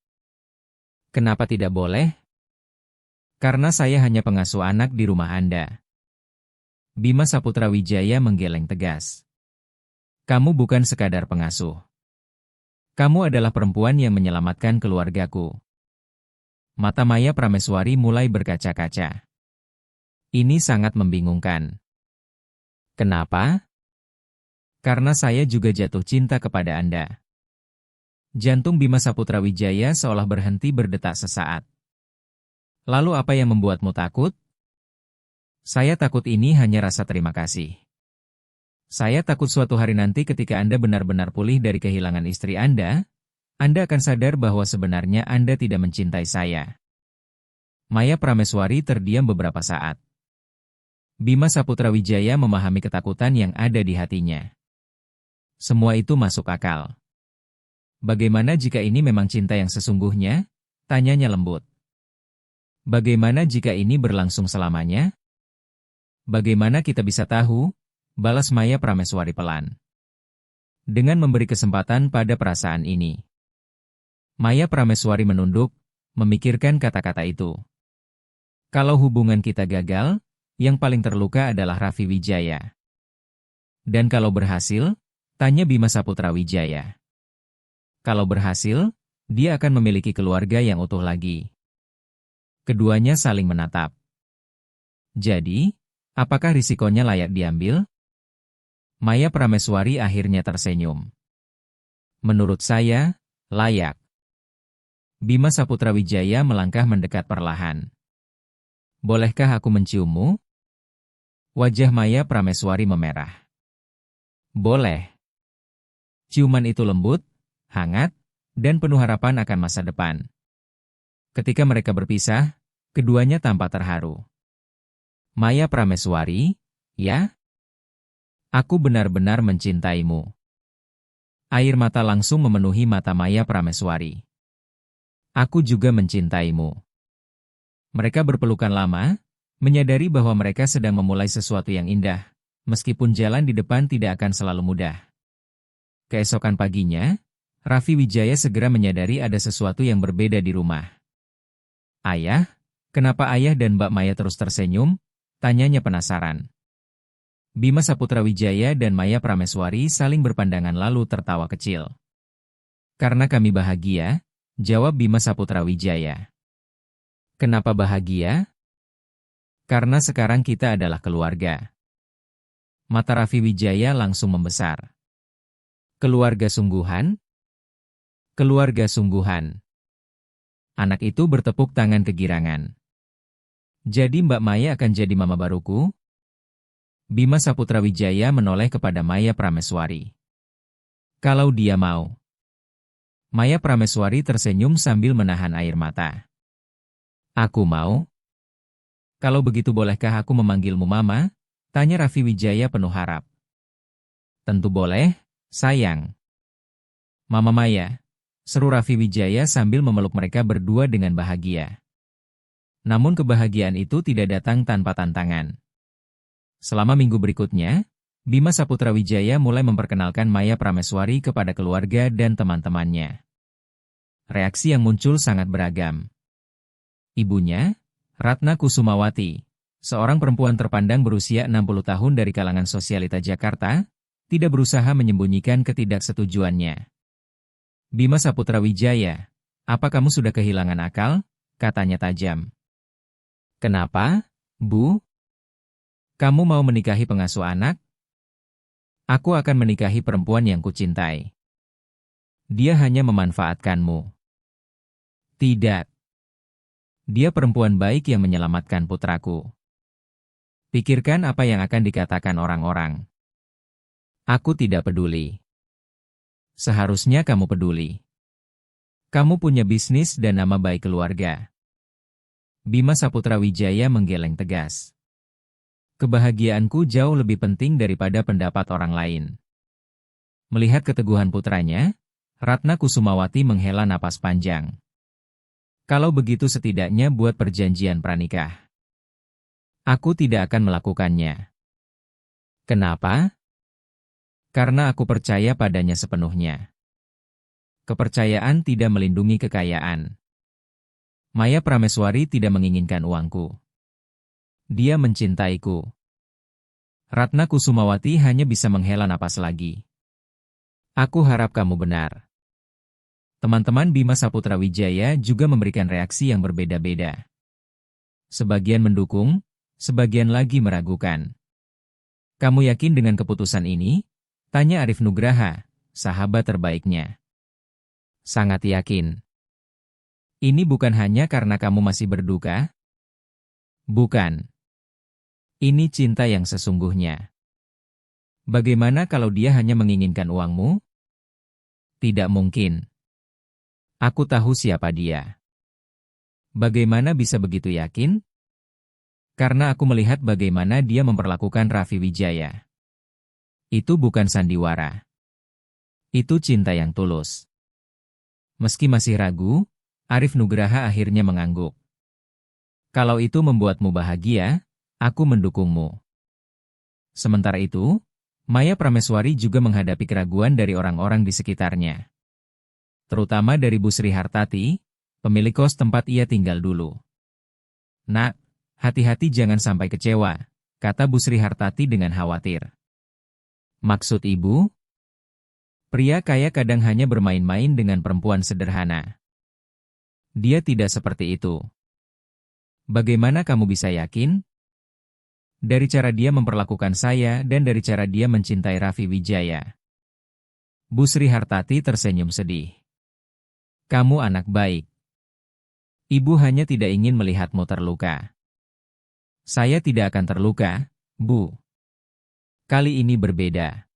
Speaker 1: Kenapa tidak boleh? Karena saya hanya pengasuh anak di rumah Anda. Bima Saputra Wijaya menggeleng tegas. Kamu bukan sekadar pengasuh. Kamu adalah perempuan yang menyelamatkan keluargaku. Mata Maya Prameswari mulai berkaca-kaca. Ini sangat membingungkan. Kenapa? Karena saya juga jatuh cinta kepada Anda. Jantung Bima Saputra Wijaya seolah berhenti berdetak sesaat. Lalu apa yang membuatmu takut? Saya takut ini hanya rasa terima kasih. Saya takut suatu hari nanti ketika Anda benar-benar pulih dari kehilangan istri Anda akan sadar bahwa sebenarnya Anda tidak mencintai saya. Maya Prameswari terdiam beberapa saat. Bima Saputra Wijaya memahami ketakutan yang ada di hatinya. Semua itu masuk akal. Bagaimana jika ini memang cinta yang sesungguhnya? Tanyanya lembut. Bagaimana jika ini berlangsung selamanya? Bagaimana kita bisa tahu? Balas Maya Prameswari pelan. Dengan memberi kesempatan pada perasaan ini. Maya Prameswari menunduk, memikirkan kata-kata itu. Kalau hubungan kita gagal, yang paling terluka adalah Raffi Wijaya. Dan kalau berhasil? Tanya Bima Saputra Wijaya. Kalau berhasil, dia akan memiliki keluarga yang utuh lagi. Keduanya saling menatap. Jadi, apakah risikonya layak diambil? Maya Prameswari akhirnya tersenyum. Menurut saya, layak. Bima Saputra Wijaya melangkah mendekat perlahan. Bolehkah aku menciummu? Wajah Maya Prameswari memerah. Boleh. Ciuman itu lembut, hangat, dan penuh harapan akan masa depan. Ketika mereka berpisah, keduanya tampak terharu. Maya Prameswari, ya? Aku benar-benar mencintaimu. Air mata langsung memenuhi mata Maya Prameswari. Aku juga mencintaimu. Mereka berpelukan lama, menyadari bahwa mereka sedang memulai sesuatu yang indah, meskipun jalan di depan tidak akan selalu mudah. Keesokan paginya, Raffi Wijaya segera menyadari ada sesuatu yang berbeda di rumah. Ayah, kenapa ayah dan Mbak Maya terus tersenyum? Tanyanya penasaran. Bima Saputra Wijaya dan Maya Prameswari saling berpandangan lalu tertawa kecil. Karena kami bahagia, jawab Bima Saputra Wijaya. Kenapa bahagia? Karena sekarang kita adalah keluarga. Mata Raffi Wijaya langsung membesar. Keluarga sungguhan? Keluarga sungguhan. Anak itu bertepuk tangan kegirangan. Jadi Mbak Maya akan jadi mama baruku? Bima Saputra Wijaya menoleh kepada Maya Prameswari. Kalau dia mau. Maya Prameswari tersenyum sambil menahan air mata. Aku mau. Kalau begitu bolehkah aku memanggilmu Mama? Tanya Raffi Wijaya penuh harap. Tentu boleh, sayang. Mama Maya, seru Raffi Wijaya sambil memeluk mereka berdua dengan bahagia. Namun kebahagiaan itu tidak datang tanpa tantangan. Selama minggu berikutnya, Bima Saputra Wijaya mulai memperkenalkan Maya Prameswari kepada keluarga dan teman-temannya. Reaksi yang muncul sangat beragam. Ibunya, Ratna Kusumawati, seorang perempuan terpandang berusia 60 tahun dari kalangan sosialita Jakarta, tidak berusaha menyembunyikan ketidaksetujuannya. Bima Saputra Wijaya, apa kamu sudah kehilangan akal? Katanya tajam. Kenapa, Bu? Kamu mau menikahi pengasuh anak? Aku akan menikahi perempuan yang kucintai. Dia hanya memanfaatkanmu. Tidak. Dia perempuan baik yang menyelamatkan putraku. Pikirkan apa yang akan dikatakan orang-orang. Aku tidak peduli. Seharusnya kamu peduli. Kamu punya bisnis dan nama baik keluarga. Bima Saputra Wijaya menggeleng tegas. Kebahagiaanku jauh lebih penting daripada pendapat orang lain. Melihat keteguhan putranya, Ratna Kusumawati menghela napas panjang. Kalau begitu setidaknya buat perjanjian pranikah. Aku tidak akan melakukannya. Kenapa? Karena aku percaya padanya sepenuhnya. Kepercayaan tidak melindungi kekayaan. Maya Prameswari tidak menginginkan uangku. Dia mencintaiku. Ratna Kusumawati hanya bisa menghela napas lagi. Aku harap kamu benar. Teman-teman Bima Saputra Wijaya juga memberikan reaksi yang berbeda-beda. Sebagian mendukung, sebagian lagi meragukan. Kamu yakin dengan keputusan ini? Tanya Arif Nugraha, sahabat terbaiknya. Sangat yakin. Ini bukan hanya karena kamu masih berduka? Bukan. Ini cinta yang sesungguhnya. Bagaimana kalau dia hanya menginginkan uangmu? Tidak mungkin. Aku tahu siapa dia. Bagaimana bisa begitu yakin? Karena aku melihat bagaimana dia memperlakukan Raffi Wijaya. Itu bukan sandiwara. Itu cinta yang tulus. Meski masih ragu, Arif Nugraha akhirnya mengangguk. Kalau itu membuatmu bahagia, aku mendukungmu. Sementara itu, Maya Prameswari juga menghadapi keraguan dari orang-orang di sekitarnya. Terutama dari Bu Sri Hartati, pemilik kos tempat ia tinggal dulu. Nak, hati-hati jangan sampai kecewa, kata Bu Sri Hartati dengan khawatir. Maksud ibu? Pria kaya kadang hanya bermain-main dengan perempuan sederhana. Dia tidak seperti itu. Bagaimana kamu bisa yakin? Dari cara dia memperlakukan saya dan dari cara dia mencintai Raffi Wijaya. Bu Sri Hartati tersenyum sedih. Kamu anak baik. Ibu hanya tidak ingin melihatmu terluka. Saya tidak akan terluka, Bu. Kali ini berbeda.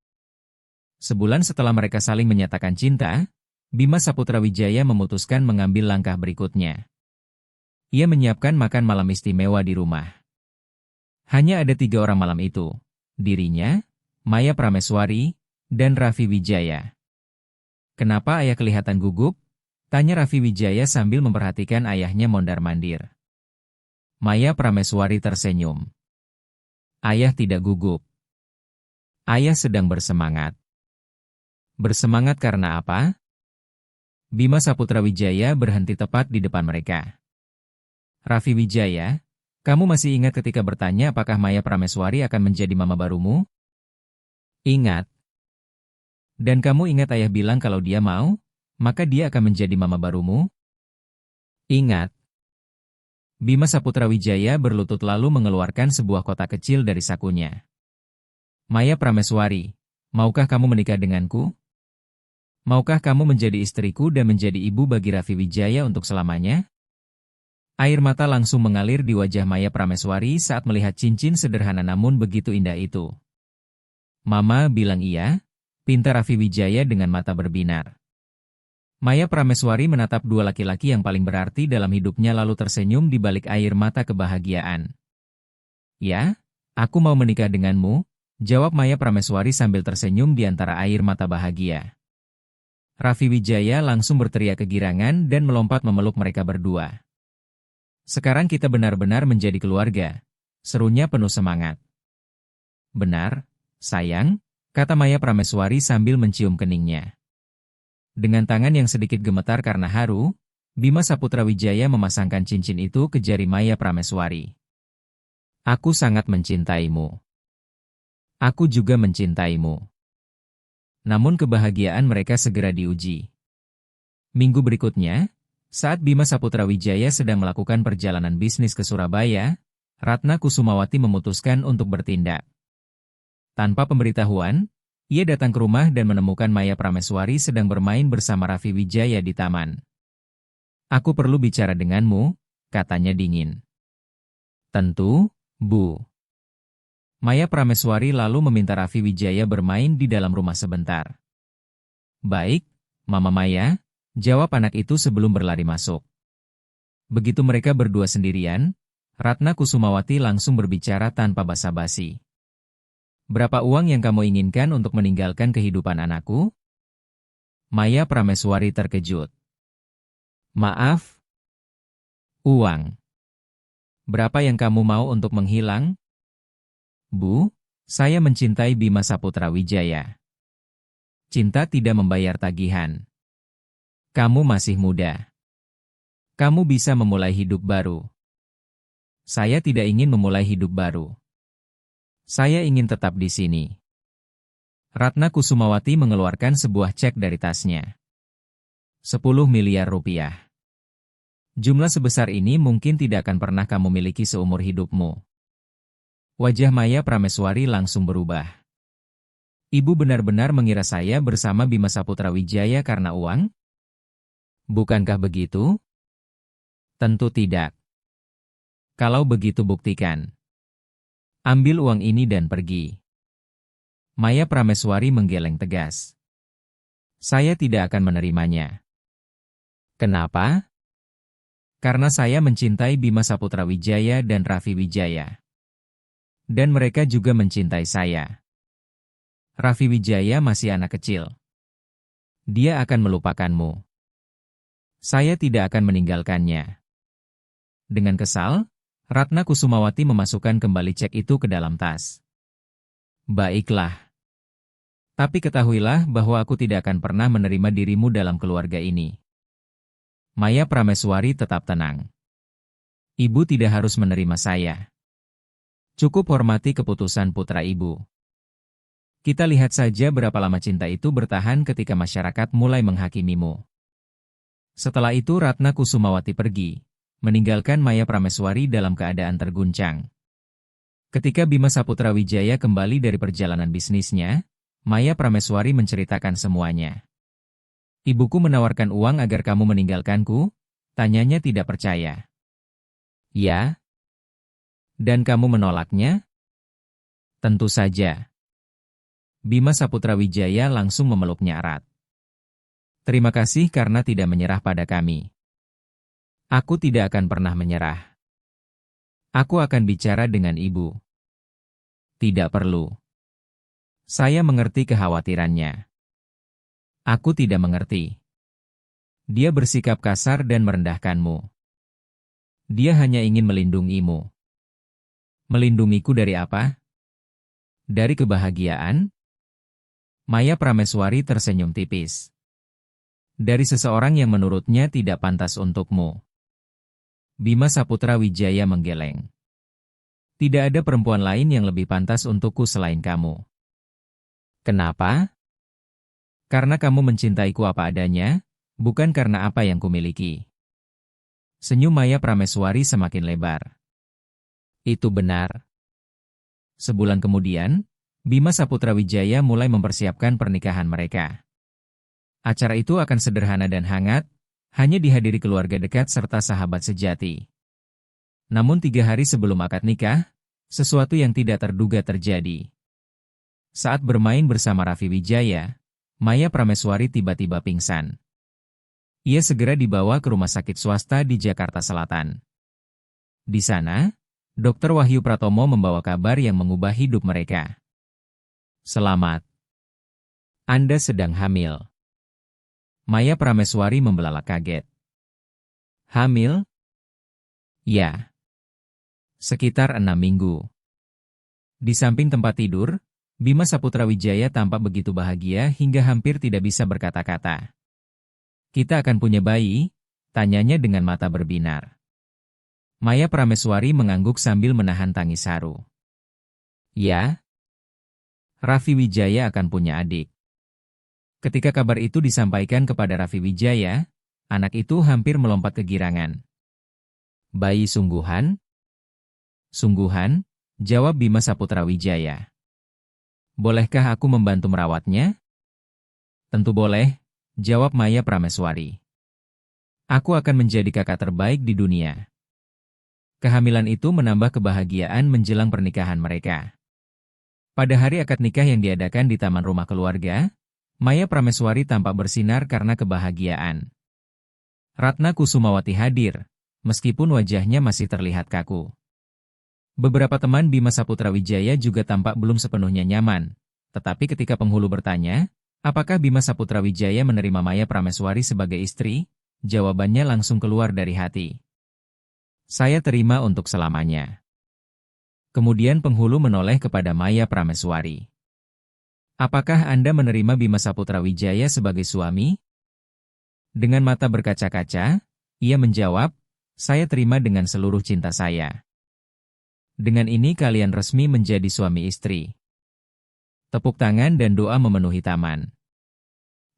Speaker 1: Sebulan setelah mereka saling menyatakan cinta, Bima Saputra Wijaya memutuskan mengambil langkah berikutnya. Ia menyiapkan makan malam istimewa di rumah. Hanya ada 3 orang malam itu. Dirinya, Maya Prameswari, dan Raffi Wijaya. Kenapa ayah kelihatan gugup? Tanya Raffi Wijaya sambil memperhatikan ayahnya mondar-mandir. Maya Prameswari tersenyum. Ayah tidak gugup. Ayah sedang bersemangat. Bersemangat karena apa? Bima Saputra Wijaya berhenti tepat di depan mereka. Raffi Wijaya, kamu masih ingat ketika bertanya apakah Maya Prameswari akan menjadi mama barumu? Ingat. Dan kamu ingat ayah bilang kalau dia mau, maka dia akan menjadi mama barumu? Ingat. Bima Saputra Wijaya berlutut lalu mengeluarkan sebuah kotak kecil dari sakunya. Maya Prameswari, maukah kamu menikah denganku? Maukah kamu menjadi istriku dan menjadi ibu bagi Raffi Wijaya untuk selamanya? Air mata langsung mengalir di wajah Maya Prameswari saat melihat cincin sederhana namun begitu indah itu. Mama bilang iya, pinta Raffi Wijaya dengan mata berbinar. Maya Prameswari menatap 2 laki-laki yang paling berarti dalam hidupnya lalu tersenyum di balik air mata kebahagiaan. Ya, aku mau menikah denganmu, jawab Maya Prameswari sambil tersenyum di antara air mata bahagia. Raffi Wijaya langsung berteriak kegirangan dan melompat memeluk mereka berdua. Sekarang kita benar-benar menjadi keluarga, serunya penuh semangat. Benar, sayang, kata Maya Prameswari sambil mencium keningnya. Dengan tangan yang sedikit gemetar karena haru, Bima Saputra Wijaya memasangkan cincin itu ke jari Maya Prameswari. Aku sangat mencintaimu. Aku juga mencintaimu. Namun kebahagiaan mereka segera diuji. Minggu berikutnya, saat Bima Saputra Wijaya sedang melakukan perjalanan bisnis ke Surabaya, Ratna Kusumawati memutuskan untuk bertindak. Tanpa pemberitahuan, ia datang ke rumah dan menemukan Maya Prameswari sedang bermain bersama Raffi Wijaya di taman. Aku perlu bicara denganmu, katanya dingin. Tentu, Bu. Maya Prameswari lalu meminta Raffi Wijaya bermain di dalam rumah sebentar. Baik, Mama Maya, jawab anak itu sebelum berlari masuk. Begitu mereka berdua sendirian, Ratna Kusumawati langsung berbicara tanpa basa-basi. Berapa uang yang kamu inginkan untuk meninggalkan kehidupan anakku? Maya Prameswari terkejut. Maaf? Uang. Berapa yang kamu mau untuk menghilang? Bu, saya mencintai Bima Saputra Wijaya. Cinta tidak membayar tagihan. Kamu masih muda. Kamu bisa memulai hidup baru. Saya tidak ingin memulai hidup baru. Saya ingin tetap di sini. Ratna Kusumawati mengeluarkan sebuah cek dari tasnya. 10 miliar rupiah. Jumlah sebesar ini mungkin tidak akan pernah kamu miliki seumur hidupmu. Wajah Maya Prameswari langsung berubah. Ibu benar-benar mengira saya bersama Bima Saputra Wijaya karena uang? Bukankah begitu? Tentu tidak. Kalau begitu buktikan. Ambil uang ini dan pergi. Maya Prameswari menggeleng tegas. Saya tidak akan menerimanya. Kenapa? Karena saya mencintai Bima Saputra Wijaya dan Raffi Wijaya. Dan mereka juga mencintai saya. Raffi Wijaya masih anak kecil. Dia akan melupakanmu. Saya tidak akan meninggalkannya. Dengan kesal, Ratna Kusumawati memasukkan kembali cek itu ke dalam tas. Baiklah. Tapi ketahuilah bahwa aku tidak akan pernah menerima dirimu dalam keluarga ini. Maya Prameswari tetap tenang. Ibu tidak harus menerima saya. Cukup hormati keputusan putra ibu. Kita lihat saja berapa lama cinta itu bertahan ketika masyarakat mulai menghakimimu. Setelah itu Ratna Kusumawati pergi, meninggalkan Maya Prameswari dalam keadaan terguncang. Ketika Bima Saputra Wijaya kembali dari perjalanan bisnisnya, Maya Prameswari menceritakan semuanya. Ibuku menawarkan uang agar kamu meninggalkanku, Tanyanya tidak percaya. Ya? Dan kamu menolaknya? Tentu saja. Bima Saputra Wijaya langsung memeluknya erat. Terima kasih karena tidak menyerah pada kami. Aku tidak akan pernah menyerah. Aku akan bicara dengan ibu. Tidak perlu. Saya mengerti kekhawatirannya. Aku tidak mengerti. Dia bersikap kasar dan merendahkanmu. Dia hanya ingin melindungimu. Melindungiku dari apa? Dari kebahagiaan? Maya Prameswari tersenyum tipis. Dari seseorang yang menurutnya tidak pantas untukmu. Bima Saputra Wijaya menggeleng. Tidak ada perempuan lain yang lebih pantas untukku selain kamu. Kenapa? Karena kamu mencintaiku apa adanya, bukan karena apa yang kumiliki. Senyum Maya Prameswari semakin lebar. Itu benar. Sebulan kemudian, Bima Saputra Wijaya mulai mempersiapkan pernikahan mereka. Acara itu akan sederhana dan hangat, hanya dihadiri keluarga dekat serta sahabat sejati. Namun 3 hari sebelum akad nikah, sesuatu yang tidak terduga terjadi. Saat bermain bersama Raffi Wijaya, Maya Prameswari tiba-tiba pingsan. Ia segera dibawa ke rumah sakit swasta di Jakarta Selatan. Di sana, Dr. Wahyu Pratomo membawa kabar yang mengubah hidup mereka. Selamat. Anda sedang hamil. Maya Prameswari membelalak kaget. Hamil? Ya. Sekitar 6 minggu. Di samping tempat tidur, Bima Saputra Wijaya tampak begitu bahagia hingga hampir tidak bisa berkata-kata. Kita akan punya bayi? Tanyanya dengan mata berbinar. Maya Prameswari mengangguk sambil menahan tangis haru. Ya? Raffi Wijaya akan punya adik. Ketika kabar itu disampaikan kepada Raffi Wijaya, anak itu hampir melompat kegirangan. Bayi sungguhan? Sungguhan? Jawab Bima Saputra Wijaya. Bolehkah aku membantu merawatnya? Tentu boleh, jawab Maya Prameswari. Aku akan menjadi kakak terbaik di dunia. Kehamilan itu menambah kebahagiaan menjelang pernikahan mereka. Pada hari akad nikah yang diadakan di taman rumah keluarga, Maya Prameswari tampak bersinar karena kebahagiaan. Ratna Kusumawati hadir, meskipun wajahnya masih terlihat kaku. Beberapa teman Bima Saputra Wijaya juga tampak belum sepenuhnya nyaman, tetapi ketika penghulu bertanya, apakah Bima Saputra Wijaya menerima Maya Prameswari sebagai istri? Jawabannya langsung keluar dari hati. Saya terima untuk selamanya. Kemudian penghulu menoleh kepada Maya Prameswari. Apakah Anda menerima Bima Saputra Wijaya sebagai suami? Dengan mata berkaca-kaca, ia menjawab, saya terima dengan seluruh cinta saya. Dengan ini kalian resmi menjadi suami istri. Tepuk tangan dan doa memenuhi taman.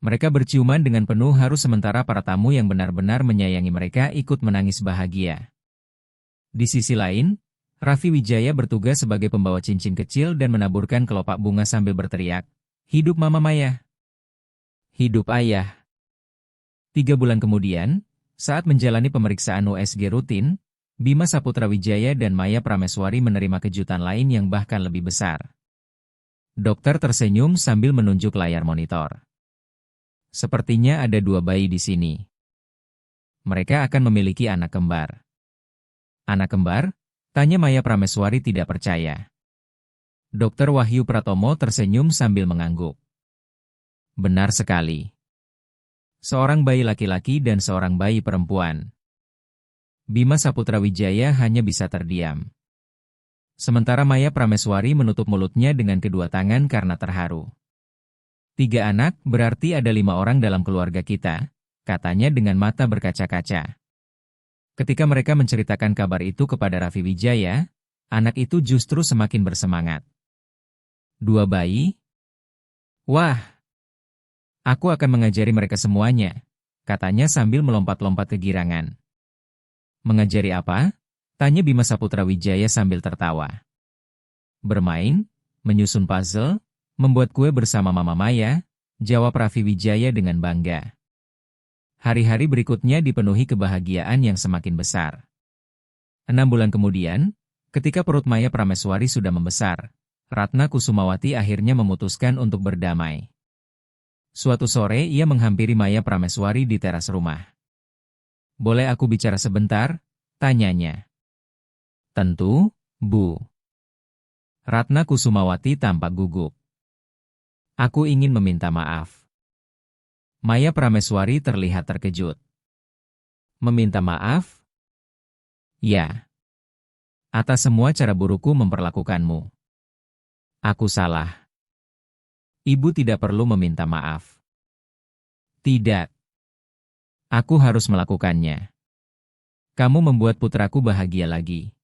Speaker 1: Mereka berciuman dengan penuh haru sementara para tamu yang benar-benar menyayangi mereka ikut menangis bahagia. Di sisi lain, Raffi Wijaya bertugas sebagai pembawa cincin kecil dan menaburkan kelopak bunga sambil berteriak, "Hidup Mama Maya! Hidup Ayah!" 3 bulan kemudian, saat menjalani pemeriksaan USG rutin, Bima Saputra Wijaya dan Maya Prameswari menerima kejutan lain yang bahkan lebih besar. Dokter tersenyum sambil menunjuk layar monitor. Sepertinya ada 2 bayi di sini. Mereka akan memiliki anak kembar. Anak kembar? Tanya Maya Prameswari tidak percaya. Dr. Wahyu Pratomo tersenyum sambil mengangguk. Benar sekali. Seorang bayi laki-laki dan seorang bayi perempuan. Bima Saputra Wijaya hanya bisa terdiam. Sementara Maya Prameswari menutup mulutnya dengan kedua tangan karena terharu. 3 anak, berarti ada 5 orang dalam keluarga kita, katanya dengan mata berkaca-kaca. Ketika mereka menceritakan kabar itu kepada Raffi Wijaya, anak itu justru semakin bersemangat. 2 bayi? Wah! Aku akan mengajari mereka semuanya, katanya sambil melompat-lompat kegirangan. Mengajari apa? Tanya Bima Saputra Wijaya sambil tertawa. Bermain, menyusun puzzle, membuat kue bersama Mama Maya, jawab Raffi Wijaya dengan bangga. Hari-hari berikutnya dipenuhi kebahagiaan yang semakin besar. 6 bulan kemudian, ketika perut Maya Prameswari sudah membesar, Ratna Kusumawati akhirnya memutuskan untuk berdamai. Suatu sore ia menghampiri Maya Prameswari di teras rumah. "Boleh aku bicara sebentar?" tanyanya. "Tentu, Bu." Ratna Kusumawati tampak gugup. "Aku ingin meminta maaf." Maya Prameswari terlihat terkejut. "Meminta maaf?" "Ya. Atas semua cara burukku memperlakukanmu. Aku salah." "Ibu tidak perlu meminta maaf." "Tidak. Aku harus melakukannya. Kamu membuat putraku bahagia lagi.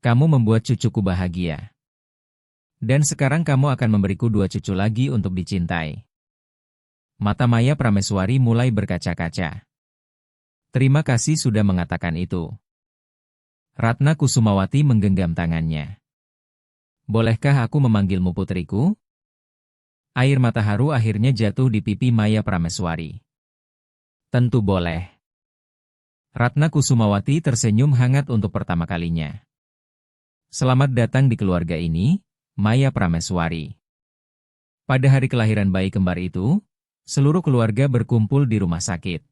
Speaker 1: Kamu membuat cucuku bahagia. Dan sekarang kamu akan memberiku 2 cucu lagi untuk dicintai." Mata Maya Prameswari mulai berkaca-kaca. "Terima kasih sudah mengatakan itu." Ratna Kusumawati menggenggam tangannya. "Bolehkah aku memanggilmu putriku?" Air mata haru akhirnya jatuh di pipi Maya Prameswari. "Tentu boleh." Ratna Kusumawati tersenyum hangat untuk pertama kalinya. "Selamat datang di keluarga ini, Maya Prameswari." Pada hari kelahiran bayi kembar itu, seluruh keluarga berkumpul di rumah sakit.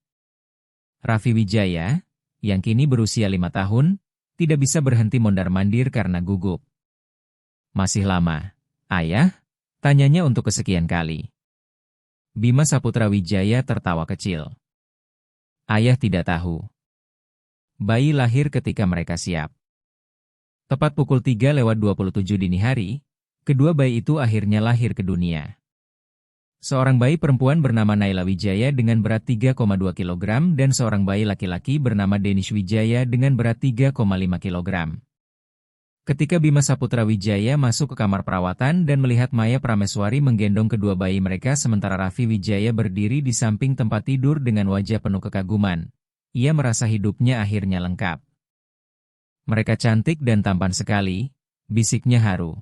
Speaker 1: Raffi Wijaya, yang kini berusia 5 tahun, tidak bisa berhenti mondar-mandir karena gugup. "Masih lama, Ayah?" tanyanya untuk kesekian kali. Bima Saputra Wijaya tertawa kecil. "Ayah tidak tahu. Bayi lahir ketika mereka siap." Tepat pukul 3:27 dini hari, kedua bayi itu akhirnya lahir ke dunia. Seorang bayi perempuan bernama Naila Wijaya dengan berat 3,2 kg dan seorang bayi laki-laki bernama Denish Wijaya dengan berat 3,5 kg. Ketika Bima Saputra Wijaya masuk ke kamar perawatan dan melihat Maya Prameswari menggendong kedua bayi mereka sementara Raffi Wijaya berdiri di samping tempat tidur dengan wajah penuh kekaguman, ia merasa hidupnya akhirnya lengkap. "Mereka cantik dan tampan sekali," bisiknya haru.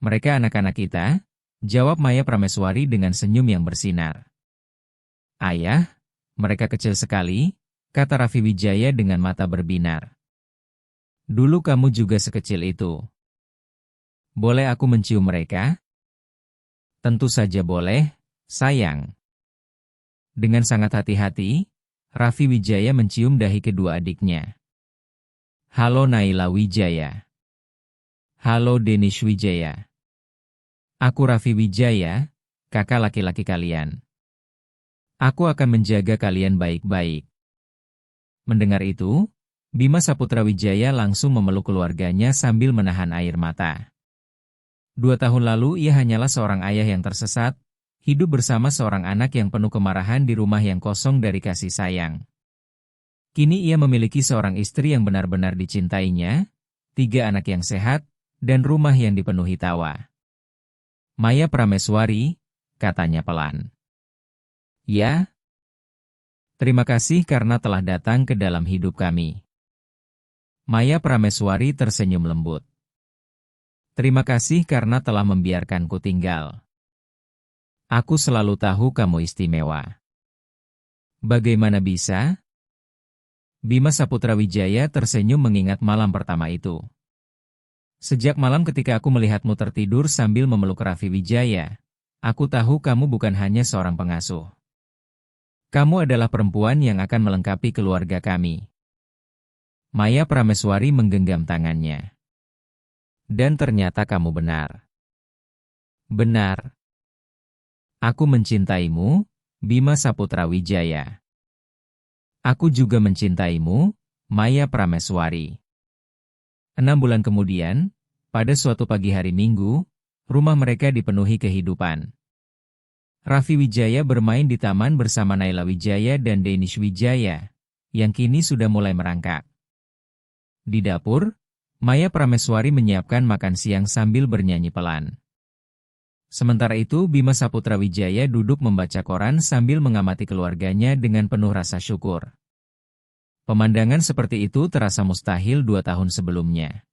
Speaker 1: "Mereka anak-anak kita?" jawab Maya Prameswari dengan senyum yang bersinar. "Ayah, mereka kecil sekali," kata Raffi Wijaya dengan mata berbinar. "Dulu kamu juga sekecil itu. Boleh aku mencium mereka?" "Tentu saja boleh, sayang." Dengan sangat hati-hati, Raffi Wijaya mencium dahi kedua adiknya. "Halo Naila Wijaya." "Halo Denish Wijaya. Aku Raffi Wijaya, kakak laki-laki kalian. Aku akan menjaga kalian baik-baik." Mendengar itu, Bima Saputra Wijaya langsung memeluk keluarganya sambil menahan air mata. 2 tahun lalu ia hanyalah seorang ayah yang tersesat, hidup bersama seorang anak yang penuh kemarahan di rumah yang kosong dari kasih sayang. Kini ia memiliki seorang istri yang benar-benar dicintainya, 3 anak yang sehat, dan rumah yang dipenuhi tawa. "Maya Prameswari," katanya pelan. "Ya? Terima kasih karena telah datang ke dalam hidup kami." Maya Prameswari tersenyum lembut. "Terima kasih karena telah membiarkanku tinggal. Aku selalu tahu kamu istimewa." "Bagaimana bisa?" Bima Saputra Wijaya tersenyum mengingat malam pertama itu. "Sejak malam ketika aku melihatmu tertidur sambil memeluk Raffi Wijaya, aku tahu kamu bukan hanya seorang pengasuh. Kamu adalah perempuan yang akan melengkapi keluarga kami." Maya Prameswari menggenggam tangannya. "Dan ternyata kamu benar." "Benar. Aku mencintaimu, Bima Saputra Wijaya." "Aku juga mencintaimu, Maya Prameswari." 6 bulan kemudian, pada suatu pagi hari Minggu, rumah mereka dipenuhi kehidupan. Raffi Wijaya bermain di taman bersama Naila Wijaya dan Denish Wijaya, yang kini sudah mulai merangkak. Di dapur, Maya Prameswari menyiapkan makan siang sambil bernyanyi pelan. Sementara itu Bima Saputra Wijaya duduk membaca koran sambil mengamati keluarganya dengan penuh rasa syukur. Pemandangan seperti itu terasa mustahil 2 tahun sebelumnya.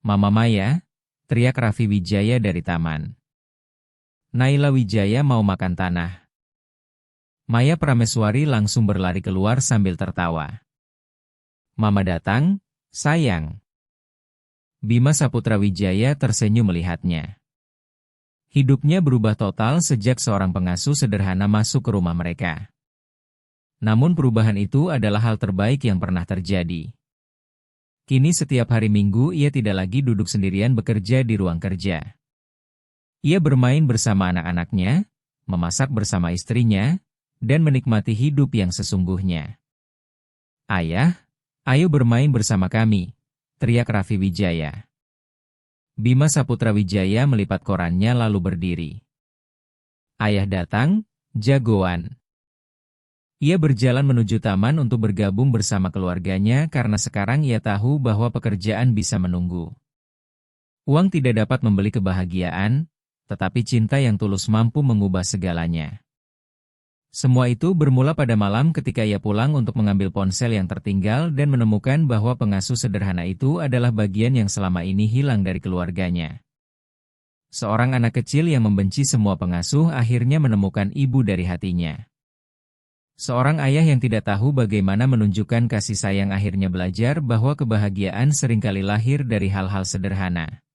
Speaker 1: "Mama Maya," teriak Raffi Wijaya dari taman. "Naila Wijaya mau makan tanah." Maya Prameswari langsung berlari keluar sambil tertawa. "Mama datang, sayang." Bima Saputra Wijaya tersenyum melihatnya. Hidupnya berubah total sejak seorang pengasuh sederhana masuk ke rumah mereka. Namun perubahan itu adalah hal terbaik yang pernah terjadi. Kini setiap hari Minggu ia tidak lagi duduk sendirian bekerja di ruang kerja. Ia bermain bersama anak-anaknya, memasak bersama istrinya, dan menikmati hidup yang sesungguhnya. "Ayah, ayo bermain bersama kami," teriak Raffi Wijaya. Bima Saputra Wijaya melipat korannya lalu berdiri. "Ayah datang, jagoan." Ia berjalan menuju taman untuk bergabung bersama keluarganya karena sekarang ia tahu bahwa pekerjaan bisa menunggu. Uang tidak dapat membeli kebahagiaan, tetapi cinta yang tulus mampu mengubah segalanya. Semua itu bermula pada malam ketika ia pulang untuk mengambil ponsel yang tertinggal dan menemukan bahwa pengasuh sederhana itu adalah bagian yang selama ini hilang dari keluarganya. Seorang anak kecil yang membenci semua pengasuh akhirnya menemukan ibu dari hatinya. Seorang ayah yang tidak tahu bagaimana menunjukkan kasih sayang akhirnya belajar bahwa kebahagiaan seringkali lahir dari hal-hal sederhana.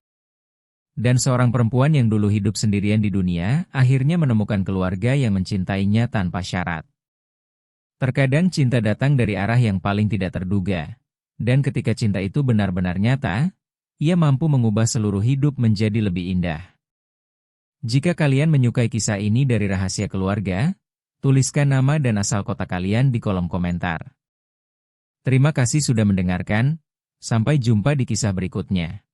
Speaker 1: Dan seorang perempuan yang dulu hidup sendirian di dunia, akhirnya menemukan keluarga yang mencintainya tanpa syarat. Terkadang cinta datang dari arah yang paling tidak terduga. Dan ketika cinta itu benar-benar nyata, ia mampu mengubah seluruh hidup menjadi lebih indah. Jika kalian menyukai kisah ini dari Rahasia Keluarga, tuliskan nama dan asal kota kalian di kolom komentar. Terima kasih sudah mendengarkan, sampai jumpa di kisah berikutnya.